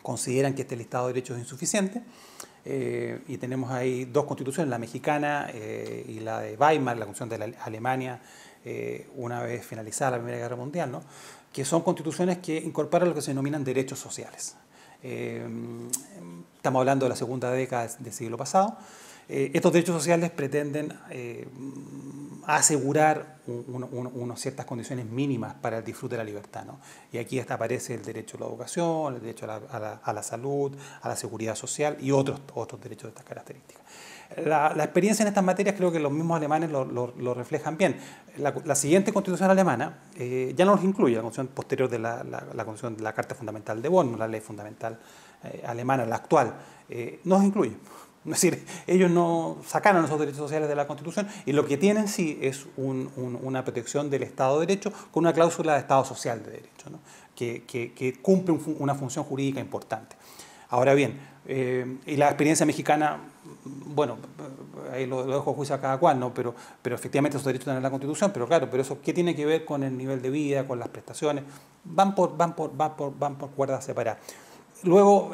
consideran que este listado de derechos es insuficiente. Y tenemos ahí dos constituciones, la mexicana y la de Weimar, la Constitución de la Alemania, una vez finalizada la Primera Guerra Mundial, ¿no? Que son constituciones que incorporan lo que se denominan derechos sociales. Estamos hablando de la segunda década del siglo pasado. Estos derechos sociales pretenden asegurar unas ciertas condiciones mínimas para el disfrute de la libertad, ¿no? Y aquí hasta aparece el derecho a la educación, el derecho a la salud, a la seguridad social y otros derechos de estas características. La experiencia en estas materias creo que los mismos alemanes lo reflejan bien. La siguiente constitución alemana ya no los incluye, la constitución posterior de la constitución de la Carta Fundamental de Bonn, la ley fundamental alemana, la actual, no los incluye. Es decir, ellos no sacaron esos derechos sociales de la Constitución y lo que tienen sí es una protección del Estado de Derecho con una cláusula de Estado social de Derecho, ¿no? que cumple una función jurídica importante. Ahora bien, y la experiencia mexicana, bueno, ahí lo dejo a juicio a cada cual, ¿no? Pero efectivamente esos derechos están en la Constitución, pero claro, pero eso ¿qué tiene que ver con el nivel de vida, con las prestaciones? Van por cuerdas separadas. Luego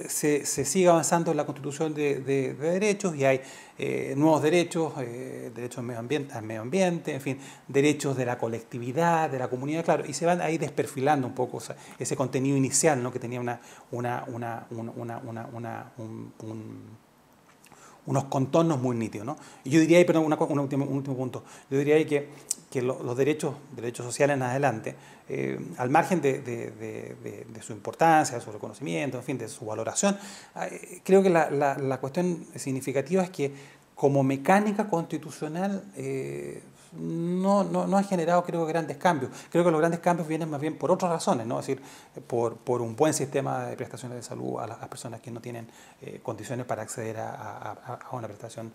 se sigue avanzando en la constitución de derechos y hay nuevos derechos, derechos al medio ambiente, en fin, derechos de la colectividad, de la comunidad, claro, y se van ahí desperfilando un poco, o sea, ese contenido inicial, ¿no? Que tenía unos contornos muy nítidos, ¿no? Y yo diría ahí, perdón, un último punto, yo diría ahí que los derechos sociales en adelante, al margen de su importancia, de su reconocimiento, en fin, de su valoración, creo que la cuestión significativa es que como mecánica constitucional no ha generado, creo, grandes cambios. Creo que los grandes cambios vienen más bien por otras razones, ¿no? Es decir, por un buen sistema de prestaciones de salud a las personas que no tienen condiciones para acceder a una prestación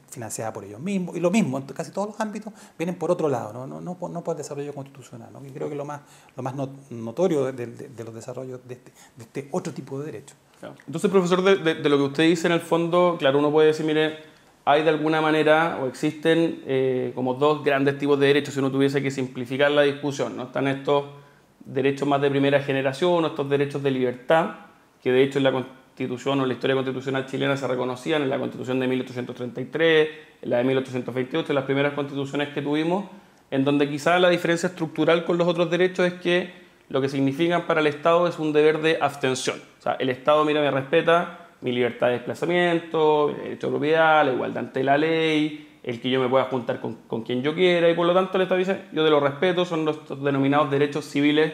financiada por ellos mismos. Y lo mismo, en casi todos los ámbitos vienen por otro lado, no por el desarrollo constitucional, ¿no? Y creo que lo más notorio de los desarrollos de este otro tipo de derechos. Claro. Entonces, profesor, de lo que usted dice en el fondo, claro, uno puede decir, mire, hay de alguna manera o existen como dos grandes tipos de derechos si uno tuviese que simplificar la discusión, ¿no? Están estos derechos más de primera generación, estos derechos de libertad, que de hecho en la Constitución o en la historia constitucional chilena se reconocían en la Constitución de 1833, en la de 1828, en las primeras constituciones que tuvimos, en donde quizá la diferencia estructural con los otros derechos es que lo que significan para el Estado es un deber de abstención. O sea, el Estado, mira, me respeta mi libertad de desplazamiento, mi derecho de propiedad, la igualdad ante la ley, el que yo me pueda juntar con quien yo quiera, y por lo tanto el Estado dice, yo te lo respeto, son los denominados derechos civiles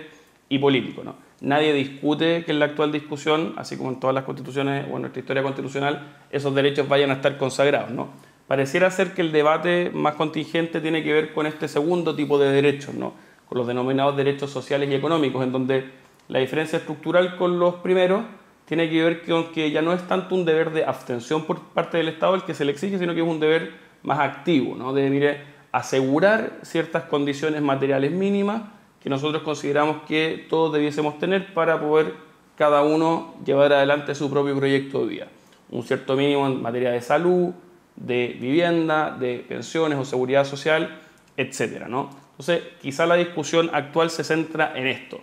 y político, ¿no? Nadie discute que en la actual discusión, así como en todas las constituciones o en nuestra historia constitucional, esos derechos vayan a estar consagrados, ¿no? Pareciera ser que el debate más contingente tiene que ver con este segundo tipo de derechos, ¿no? Con los denominados derechos sociales y económicos, en donde la diferencia estructural con los primeros tiene que ver con que ya no es tanto un deber de abstención por parte del Estado el que se le exige, sino que es un deber más activo, ¿no? De mire, asegurar ciertas condiciones materiales mínimas que nosotros consideramos que todos debiésemos tener para poder cada uno llevar adelante su propio proyecto de vida. Un cierto mínimo en materia de salud, de vivienda, de pensiones o seguridad social, etcétera, ¿no? Entonces, quizá la discusión actual se centra en esto.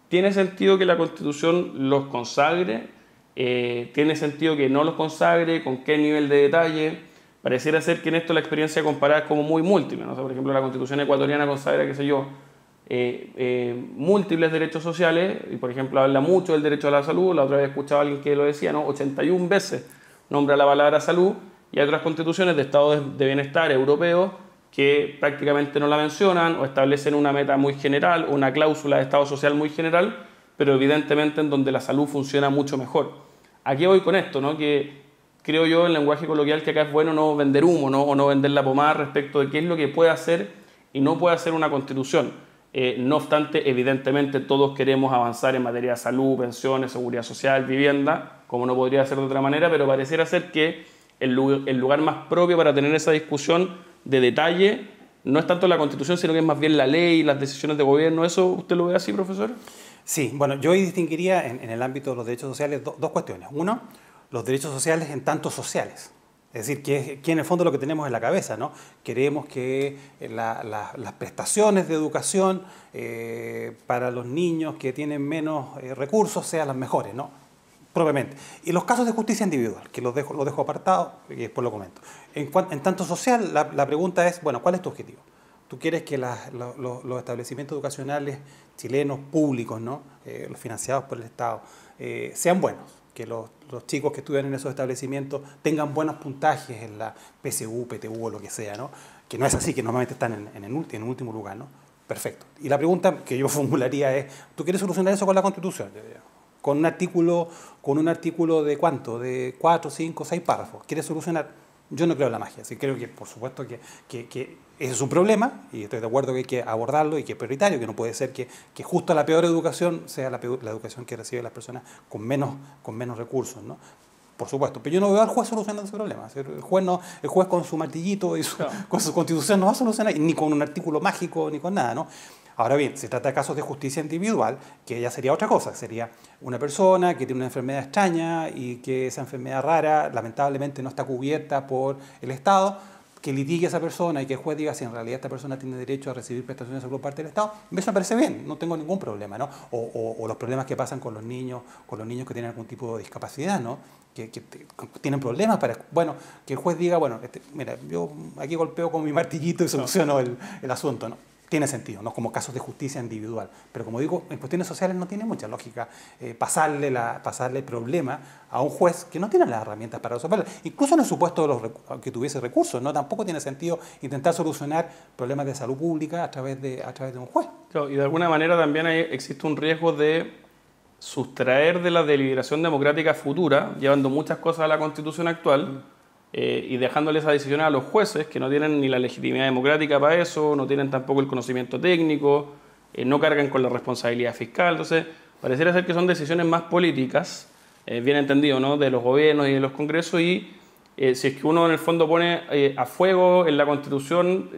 ¿Tiene sentido que la Constitución los consagre? ¿Tiene sentido que no los consagre? ¿Con qué nivel de detalle? Pareciera ser que en esto la experiencia comparada es como muy múltiple, ¿no? O sea, por ejemplo, la Constitución ecuatoriana consagra, qué sé yo, múltiples derechos sociales, y por ejemplo habla mucho del derecho a la salud. La otra vez escuchaba a alguien que lo decía, ¿no? 81 veces nombra la palabra salud, y hay otras constituciones de estados de bienestar europeos que prácticamente no la mencionan o establecen una meta muy general o una cláusula de estado social muy general, pero evidentemente en donde la salud funciona mucho mejor. Aquí voy con esto, ¿no? Que creo yo en lenguaje coloquial que acá es bueno no vender humo, ¿no? O no vender la pomada respecto de qué es lo que puede hacer y no puede hacer una constitución. No obstante, evidentemente todos queremos avanzar en materia de salud, pensiones, seguridad social, vivienda, como no podría ser de otra manera, pero pareciera ser que el lugar más propio para tener esa discusión de detalle no es tanto la Constitución, sino que es más bien la ley, las decisiones de gobierno. ¿Eso usted lo ve así, profesor? Sí, bueno, yo hoy distinguiría en el ámbito de los derechos sociales dos cuestiones. Uno, los derechos sociales en tanto sociales. Es decir, que en el fondo lo que tenemos en la cabeza, ¿no? Queremos que las prestaciones de educación para los niños que tienen menos recursos sean las mejores, ¿no? Propiamente. Y los casos de justicia individual, que los dejo apartados y después lo comento. En tanto social, la pregunta es, bueno, ¿cuál es tu objetivo? ¿Tú quieres que los establecimientos educacionales chilenos públicos, ¿no? Los financiados por el Estado, sean buenos? Que los chicos que estudian en esos establecimientos tengan buenos puntajes en la PSU, PTU o lo que sea, ¿no? Que no es así, que normalmente están en último lugar, ¿no? Perfecto. Y la pregunta que yo formularía es, ¿tú quieres solucionar eso con la Constitución? Con un artículo de ¿cuánto? De 4, 5, 6 párrafos. ¿Quieres solucionar? Yo no creo en la magia. Así creo que, por supuesto, que ese es un problema, y estoy de acuerdo que hay que abordarlo y que es prioritario, que no puede ser que justo la peor educación sea la educación que reciben las personas con menos recursos, ¿no? Por supuesto, pero yo no veo al juez solucionando ese problema. El juez con su martillito y con su constitución no va a solucionar, ni con un artículo mágico, ni con nada, ¿no? Ahora bien, se trata de casos de justicia individual, que ya sería otra cosa. Sería una persona que tiene una enfermedad extraña y que esa enfermedad rara lamentablemente no está cubierta por el Estado, que litigue a esa persona y que el juez diga si en realidad esta persona tiene derecho a recibir prestaciones por parte del Estado. Eso me parece bien, no tengo ningún problema, ¿no? O los problemas que pasan con los niños que tienen algún tipo de discapacidad, ¿no? Que tienen problemas para... Bueno, que el juez diga, bueno, mira, yo aquí golpeo con mi martillito y soluciono el asunto, ¿no? Tiene sentido, ¿no? Como casos de justicia individual. Pero como digo, en cuestiones sociales no tiene mucha lógica pasarle el problema a un juez que no tiene las herramientas para resolverlo. Incluso en el supuesto de que tuviese recursos, ¿no? Tampoco tiene sentido intentar solucionar problemas de salud pública a través de un juez. Claro, y de alguna manera también existe un riesgo de sustraer de la deliberación democrática futura, llevando muchas cosas a la Constitución actual, y dejándole esa decisión a los jueces, que no tienen ni la legitimidad democrática para eso, no tienen tampoco el conocimiento técnico, no cargan con la responsabilidad fiscal. Entonces, pareciera ser que son decisiones más políticas, bien entendido, ¿no? De los gobiernos y de los congresos, y si es que uno en el fondo pone a fuego en la Constitución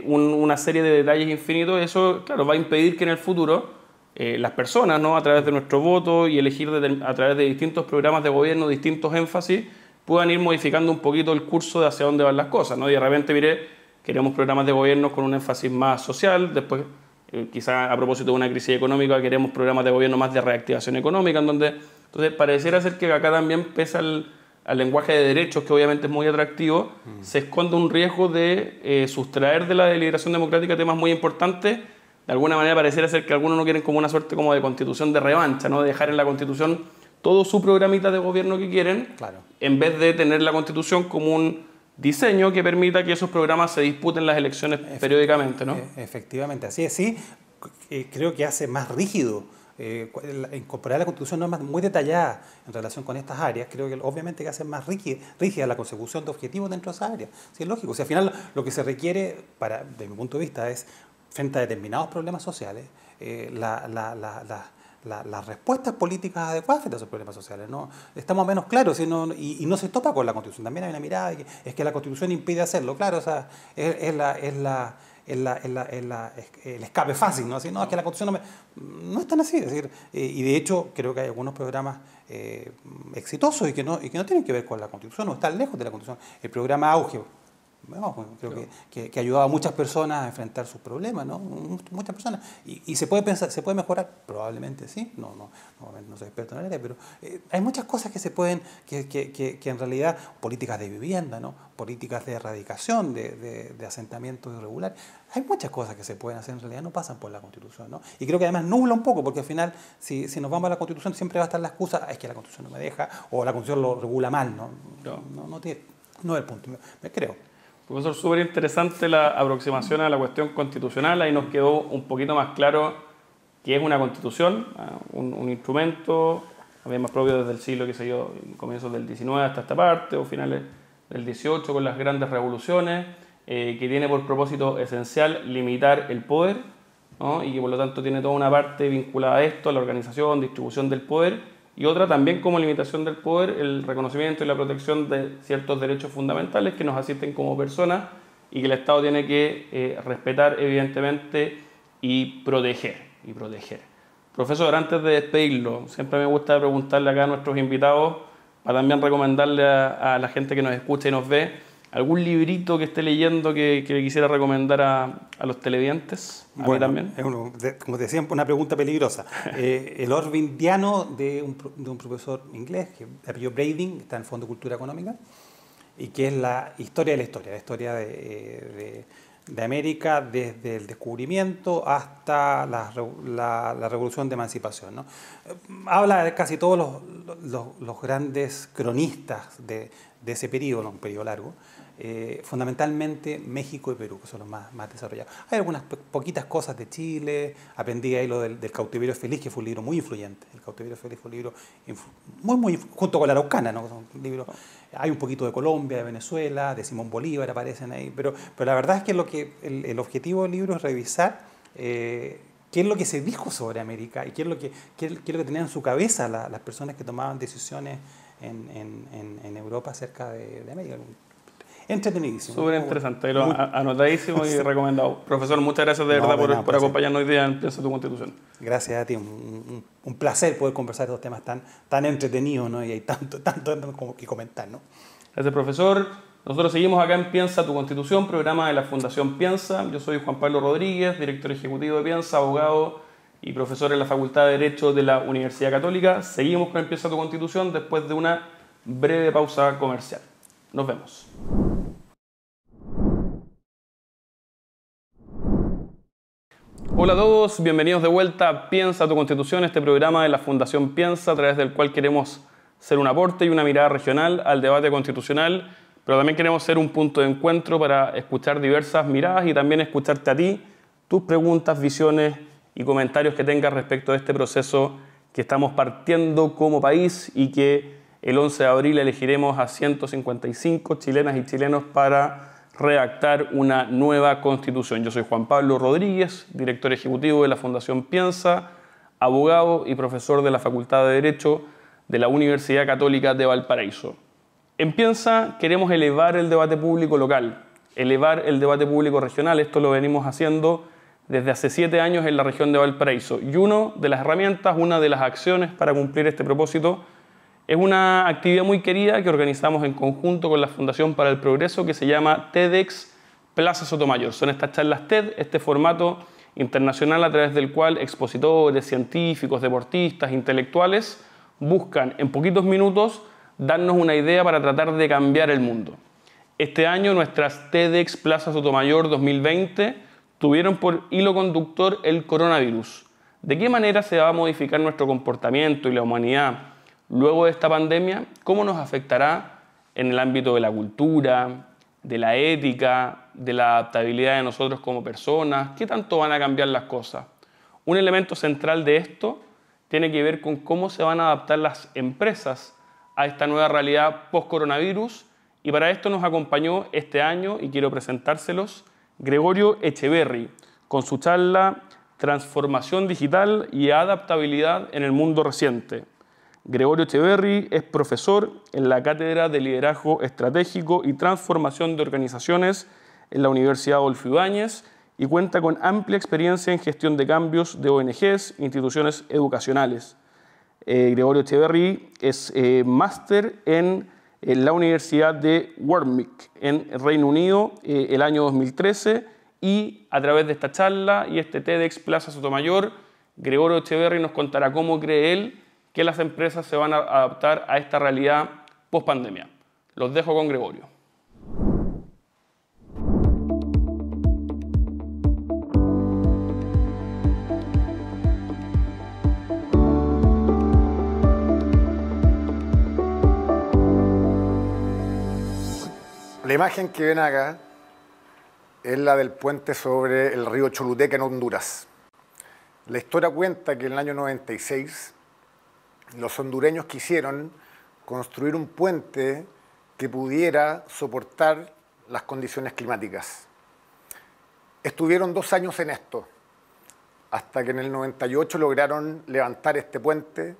una serie de detalles infinitos, eso, claro, va a impedir que en el futuro las personas, ¿no? A través de nuestro voto y elegir a través de distintos programas de gobierno, distintos énfasis, puedan ir modificando un poquito el curso de hacia dónde van las cosas, ¿no? Y de repente, mire, queremos programas de gobierno con un énfasis más social, después quizá a propósito de una crisis económica queremos programas de gobierno más de reactivación económica, entonces pareciera ser que acá también pesa al lenguaje de derechos, que obviamente es muy atractivo, se esconde un riesgo de sustraer de la deliberación democrática temas muy importantes. De alguna manera pareciera ser que algunos no quieren como una suerte como de constitución de revancha, ¿no? De dejar en la Constitución todo su programita de gobierno que quieren, claro, en vez de tener la Constitución como un diseño que permita que esos programas se disputen las elecciones periódicamente, ¿no? Efectivamente, así es, sí. creo que hace más rígido incorporar a la Constitución normas muy detalladas en relación con estas áreas. Creo que obviamente que hace más rígida la consecución de objetivos dentro de esas áreas. Sí, es lógico. O sea, al final lo que se requiere, desde mi punto de vista, es, frente a determinados problemas sociales, las respuestas políticas adecuadas frente a esos problemas sociales, ¿no? Estamos menos claros y no se topa con la Constitución. También hay una mirada de que es que la Constitución impide hacerlo. Claro, o sea, es el escape fácil, ¿no? Así, no, es que la Constitución no es tan así. Es decir, y de hecho creo que hay algunos programas exitosos y que no tienen que ver con la Constitución, o están lejos de la Constitución. El programa Auge, bueno, creo que ha ayudado a muchas personas a enfrentar sus problemas, ¿no? Muchas personas. Y se puede pensar, ¿se puede mejorar? Probablemente sí. No soy experto en el área, pero hay muchas cosas que se pueden, que en realidad, políticas de vivienda, ¿no? Políticas de erradicación de asentamientos irregulares. Hay muchas cosas que se pueden hacer, en realidad no pasan por la Constitución, ¿no? Y creo que además nubla un poco, porque al final, si nos vamos a la Constitución, siempre va a estar la excusa, es que la Constitución no me deja, o la Constitución lo regula mal, ¿no? No es el punto, me creo. Profesor, súper interesante la aproximación a la cuestión constitucional. Ahí nos quedó un poquito más claro qué es una constitución, un instrumento más propio desde el siglo, qué sé yo, comienzos del XIX hasta esta parte, o finales del XVIII con las grandes revoluciones, que tiene por propósito esencial limitar el poder, ¿no? Y que por lo tanto tiene toda una parte vinculada a esto, a la organización, distribución del poder, y otra también como limitación del poder, el reconocimiento y la protección de ciertos derechos fundamentales que nos asisten como personas y que el Estado tiene que respetar evidentemente y proteger. Profesor, antes de despedirlo, siempre me gusta preguntarle acá a nuestros invitados, para también recomendarle a la gente que nos escucha y nos ve, algún librito que esté leyendo que le quisiera recomendar a los televidentes. Mí también. Como te decía, una pregunta peligrosa. El Orwelliano de un profesor inglés, que de apellido Brading, está en el Fondo de Cultura Económica, y que es la historia de la historia de América desde el descubrimiento hasta la revolución de emancipación, ¿no? Habla de casi todos los grandes cronistas de ese periodo, un periodo largo, fundamentalmente México y Perú, que son los más desarrollados. Hay algunas poquitas cosas de Chile, aprendí ahí lo del Cautiverio Feliz, que fue un libro muy influyente. El Cautiverio Feliz fue un libro muy junto con la Araucana, ¿no? Son libros, hay un poquito de Colombia, de Venezuela, de Simón Bolívar aparecen ahí, pero la verdad es que el objetivo del libro es revisar qué es lo que se dijo sobre América y qué es lo que tenían en su cabeza las personas que tomaban decisiones en Europa acerca de América. Entretenidísimo. Súper interesante, anotadísimo y recomendado. Profesor, muchas gracias de verdad por acompañarnos hoy día en Piensa tu Constitución. Gracias a ti, un placer poder conversar de estos temas tan entretenidos, ¿no? Y hay tanto como que comentar, ¿no? Gracias, profesor. Nosotros seguimos acá en Piensa tu Constitución, programa de la Fundación Piensa. Yo soy Juan Pablo Rodríguez, director ejecutivo de Piensa, abogado y profesor en la Facultad de Derecho de la Universidad Católica. Seguimos con Piensa tu Constitución después de una breve pausa comercial. Nos vemos. Hola a todos, bienvenidos de vuelta a Piensa tu Constitución, este programa de la Fundación Piensa, a través del cual queremos ser un aporte y una mirada regional al debate constitucional, pero también queremos ser un punto de encuentro para escuchar diversas miradas y también escucharte a ti, tus preguntas, visiones y comentarios que tengas respecto de este proceso que estamos partiendo como país y que el 11 de abril elegiremos a 155 chilenas y chilenos para redactar una nueva constitución. Yo soy Juan Pablo Rodríguez, director ejecutivo de la Fundación Piensa, abogado y profesor de la Facultad de Derecho de la Universidad Católica de Valparaíso. En Piensa queremos elevar el debate público local, elevar el debate público regional. Esto lo venimos haciendo desde hace 7 años en la región de Valparaíso. Y una de las herramientas, una de las acciones para cumplir este propósito es una actividad muy querida que organizamos en conjunto con la Fundación para el Progreso que se llama TEDx Plaza Sotomayor. Son estas charlas TED, este formato internacional a través del cual expositores, científicos, deportistas, intelectuales buscan en poquitos minutos darnos una idea para tratar de cambiar el mundo. Este año nuestras TEDx Plaza Sotomayor 2020 tuvieron por hilo conductor el coronavirus. ¿De qué manera se va a modificar nuestro comportamiento y la humanidad luego de esta pandemia? ¿Cómo nos afectará en el ámbito de la cultura, de la ética, de la adaptabilidad de nosotros como personas? ¿Qué tanto van a cambiar las cosas? Un elemento central de esto tiene que ver con cómo se van a adaptar las empresas a esta nueva realidad post-coronavirus, y para esto nos acompañó este año, y quiero presentárselos, Gregorio Echeverri, con su charla Transformación Digital y Adaptabilidad en el Mundo Reciente. Gregorio Echeverri es profesor en la Cátedra de Liderazgo Estratégico y Transformación de Organizaciones en la Universidad Adolfo Ibáñez y cuenta con amplia experiencia en gestión de cambios de ONGs e instituciones educacionales. Gregorio Echeverri es máster en la Universidad de Warwick, en Reino Unido, el año 2013, y a través de esta charla y este TEDx Plaza Sotomayor, Gregorio Echeverri nos contará cómo cree él que las empresas se van a adaptar a esta realidad post-pandemia. Los dejo con Gregorio. La imagen que ven acá es la del puente sobre el río Choluteca en Honduras. La historia cuenta que en el año 96 los hondureños quisieron construir un puente que pudiera soportar las condiciones climáticas. Estuvieron 2 años en esto, hasta que en el 98 lograron levantar este puente,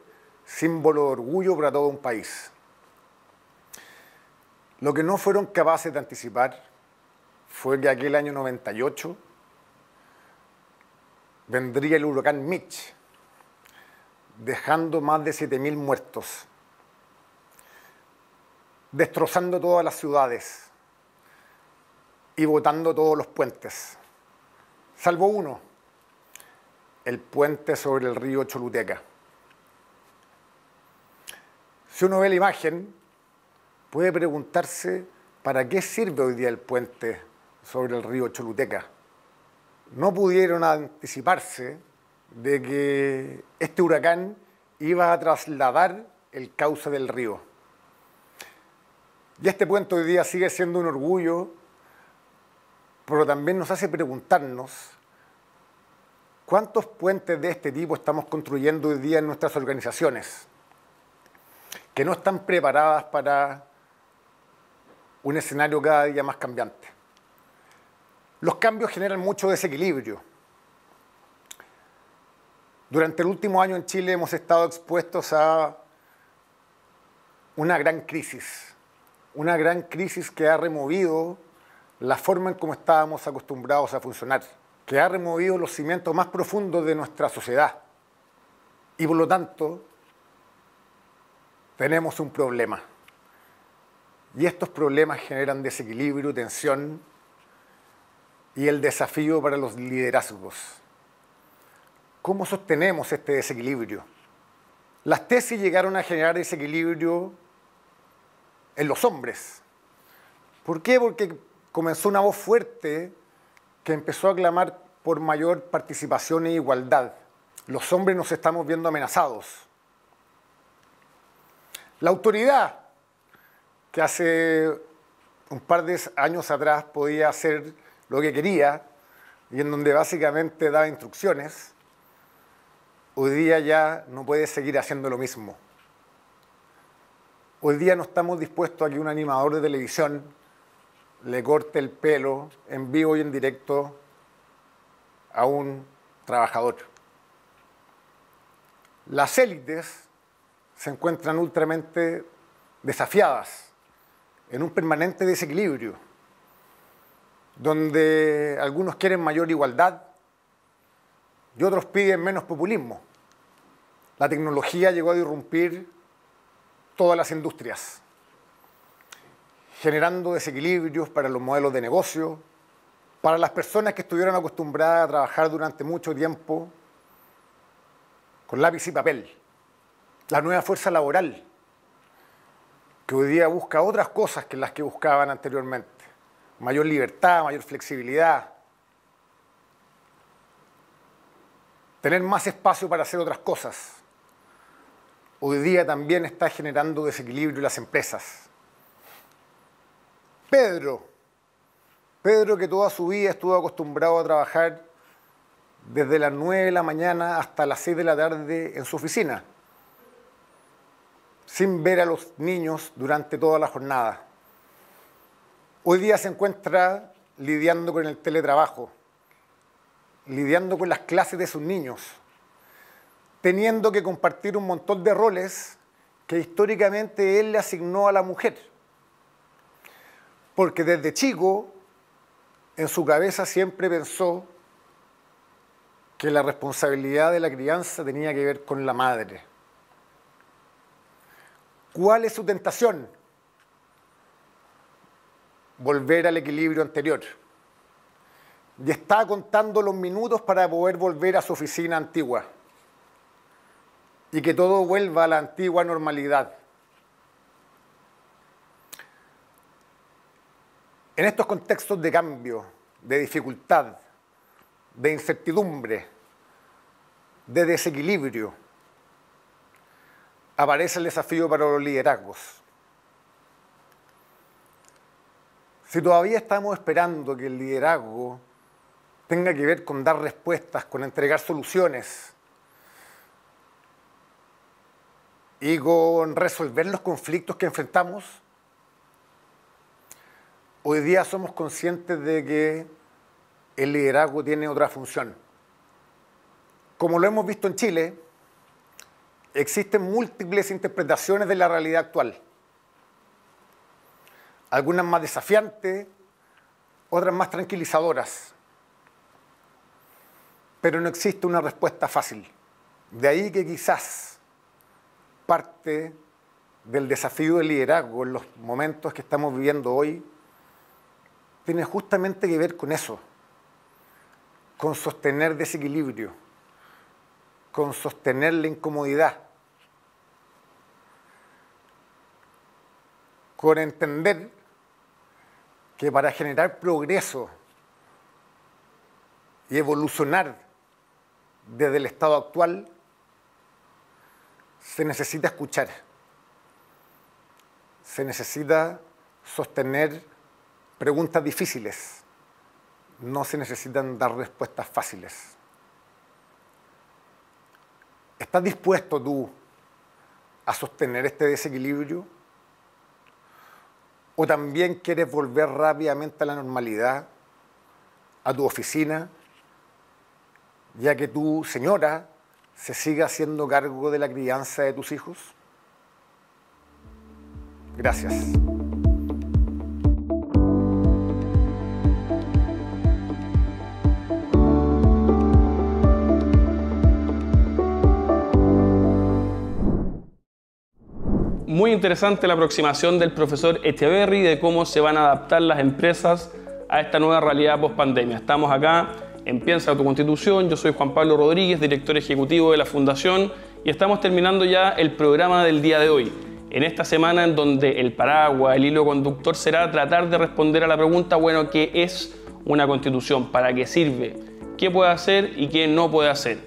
símbolo de orgullo para todo un país. Lo que no fueron capaces de anticipar fue que aquel año 98 vendría el huracán Mitch, dejando más de 7.000 muertos, destrozando todas las ciudades y botando todos los puentes, salvo uno, el puente sobre el río Choluteca. Si uno ve la imagen, puede preguntarse para qué sirve hoy día el puente sobre el río Choluteca. No pudieron anticiparse de que este huracán iba a trasladar el cauce del río. Y este puente hoy día sigue siendo un orgullo, pero también nos hace preguntarnos cuántos puentes de este tipo estamos construyendo hoy día en nuestras organizaciones, que no están preparadas para un escenario cada día más cambiante. Los cambios generan mucho desequilibrio. Durante el último año en Chile hemos estado expuestos a una gran crisis que ha removido la forma en cómo estábamos acostumbrados a funcionar, que ha removido los cimientos más profundos de nuestra sociedad. Y por lo tanto, tenemos un problema. Y estos problemas generan desequilibrio, tensión y el desafío para los liderazgos. ¿Cómo sostenemos este desequilibrio? Las tesis llegaron a generar desequilibrio en los hombres. ¿Por qué? Porque comenzó una voz fuerte que empezó a clamar por mayor participación e igualdad. Los hombres nos estamos viendo amenazados. La autoridad, que hace un par de años atrás podía hacer lo que quería y en donde básicamente daba instrucciones, hoy día ya no puede seguir haciendo lo mismo. Hoy día no estamos dispuestos a que un animador de televisión le corte el pelo en vivo y en directo a un trabajador. Las élites se encuentran ultramente desafiadas en un permanente desequilibrio, donde algunos quieren mayor igualdad y otros piden menos populismo. La tecnología llegó a irrumpir todas las industrias, generando desequilibrios para los modelos de negocio, para las personas que estuvieron acostumbradas a trabajar durante mucho tiempo con lápiz y papel. La nueva fuerza laboral, que hoy día busca otras cosas que las que buscaban anteriormente. Mayor libertad, mayor flexibilidad. Tener más espacio para hacer otras cosas. Hoy día también está generando desequilibrio en las empresas. Pedro, que toda su vida estuvo acostumbrado a trabajar desde las 9 de la mañana hasta las 6 de la tarde en su oficina, sin ver a los niños durante toda la jornada. Hoy día se encuentra lidiando con el teletrabajo, lidiando con las clases de sus niños, teniendo que compartir un montón de roles que históricamente él le asignó a la mujer. Porque desde chico, en su cabeza siempre pensó que la responsabilidad de la crianza tenía que ver con la madre. ¿Cuál es su tentación? Volver al equilibrio anterior. Y está contando los minutos para poder volver a su oficina antigua. Y que todo vuelva a la antigua normalidad. En estos contextos de cambio, de dificultad, de incertidumbre, de desequilibrio, aparece el desafío para los liderazgos. Si todavía estamos esperando que el liderazgo tenga que ver con dar respuestas, con entregar soluciones y con resolver los conflictos que enfrentamos, hoy día somos conscientes de que el liderazgo tiene otra función. Como lo hemos visto en Chile, existen múltiples interpretaciones de la realidad actual. Algunas más desafiantes, otras más tranquilizadoras. Pero no existe una respuesta fácil. De ahí que quizás parte del desafío del liderazgo en los momentos que estamos viviendo hoy tiene justamente que ver con eso, con sostener desequilibrio, con sostener la incomodidad, con entender que para generar progreso y evolucionar desde el estado actual, se necesita escuchar, se necesita sostener preguntas difíciles, no se necesitan dar respuestas fáciles. ¿Estás dispuesto tú a sostener este desequilibrio? ¿O también quieres volver rápidamente a la normalidad, a tu oficina, ya que tu señora se siga haciendo cargo de la crianza de tus hijos? Gracias. Muy interesante la aproximación del profesor Echeverry de cómo se van a adaptar las empresas a esta nueva realidad post-pandemia. Estamos acá en Piensa tu Constitución. Yo soy Juan Pablo Rodríguez, director ejecutivo de la Fundación, y estamos terminando ya el programa del día de hoy. En esta semana en donde el paraguas, el hilo conductor será tratar de responder a la pregunta, bueno, ¿qué es una Constitución? ¿Para qué sirve? ¿Qué puede hacer y qué no puede hacer?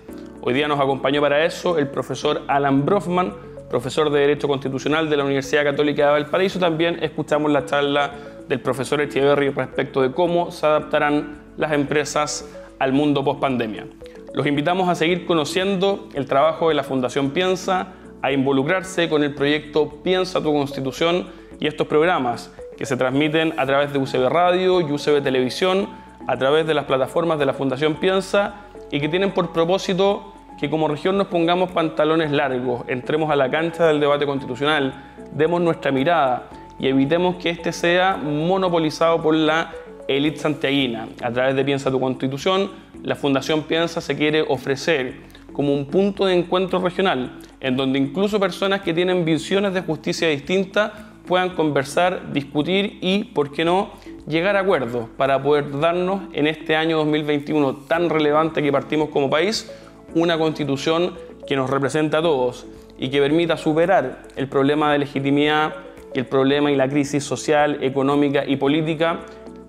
Hoy día nos acompañó para eso el profesor Alan Brofman, profesor de Derecho Constitucional de la Universidad Católica de Valparaíso. También escuchamos la charla del profesor Echeverry respecto de cómo se adaptarán las empresas al mundo post-pandemia. Los invitamos a seguir conociendo el trabajo de la Fundación Piensa, a involucrarse con el proyecto Piensa tu Constitución y estos programas que se transmiten a través de UCB Radio y UCB Televisión, a través de las plataformas de la Fundación Piensa, y que tienen por propósito que como región nos pongamos pantalones largos, entremos a la cancha del debate constitucional, demos nuestra mirada y evitemos que este sea monopolizado por la élite santiaguina. A través de Piensa tu Constitución, la Fundación Piensa se quiere ofrecer como un punto de encuentro regional, en donde incluso personas que tienen visiones de justicia distintas puedan conversar, discutir y, ¿por qué no?, llegar a acuerdos para poder darnos en este año 2021 tan relevante que partimos como país, una Constitución que nos representa a todos y que permita superar el problema de legitimidad y el problema y la crisis social, económica y política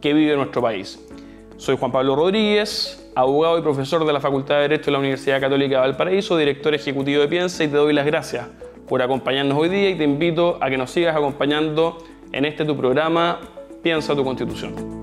que vive nuestro país. Soy Juan Pablo Rodríguez, abogado y profesor de la Facultad de Derecho de la Universidad Católica de Valparaíso, director ejecutivo de Piensa, y te doy las gracias por acompañarnos hoy día y te invito a que nos sigas acompañando en este tu programa Piensa tu Constitución.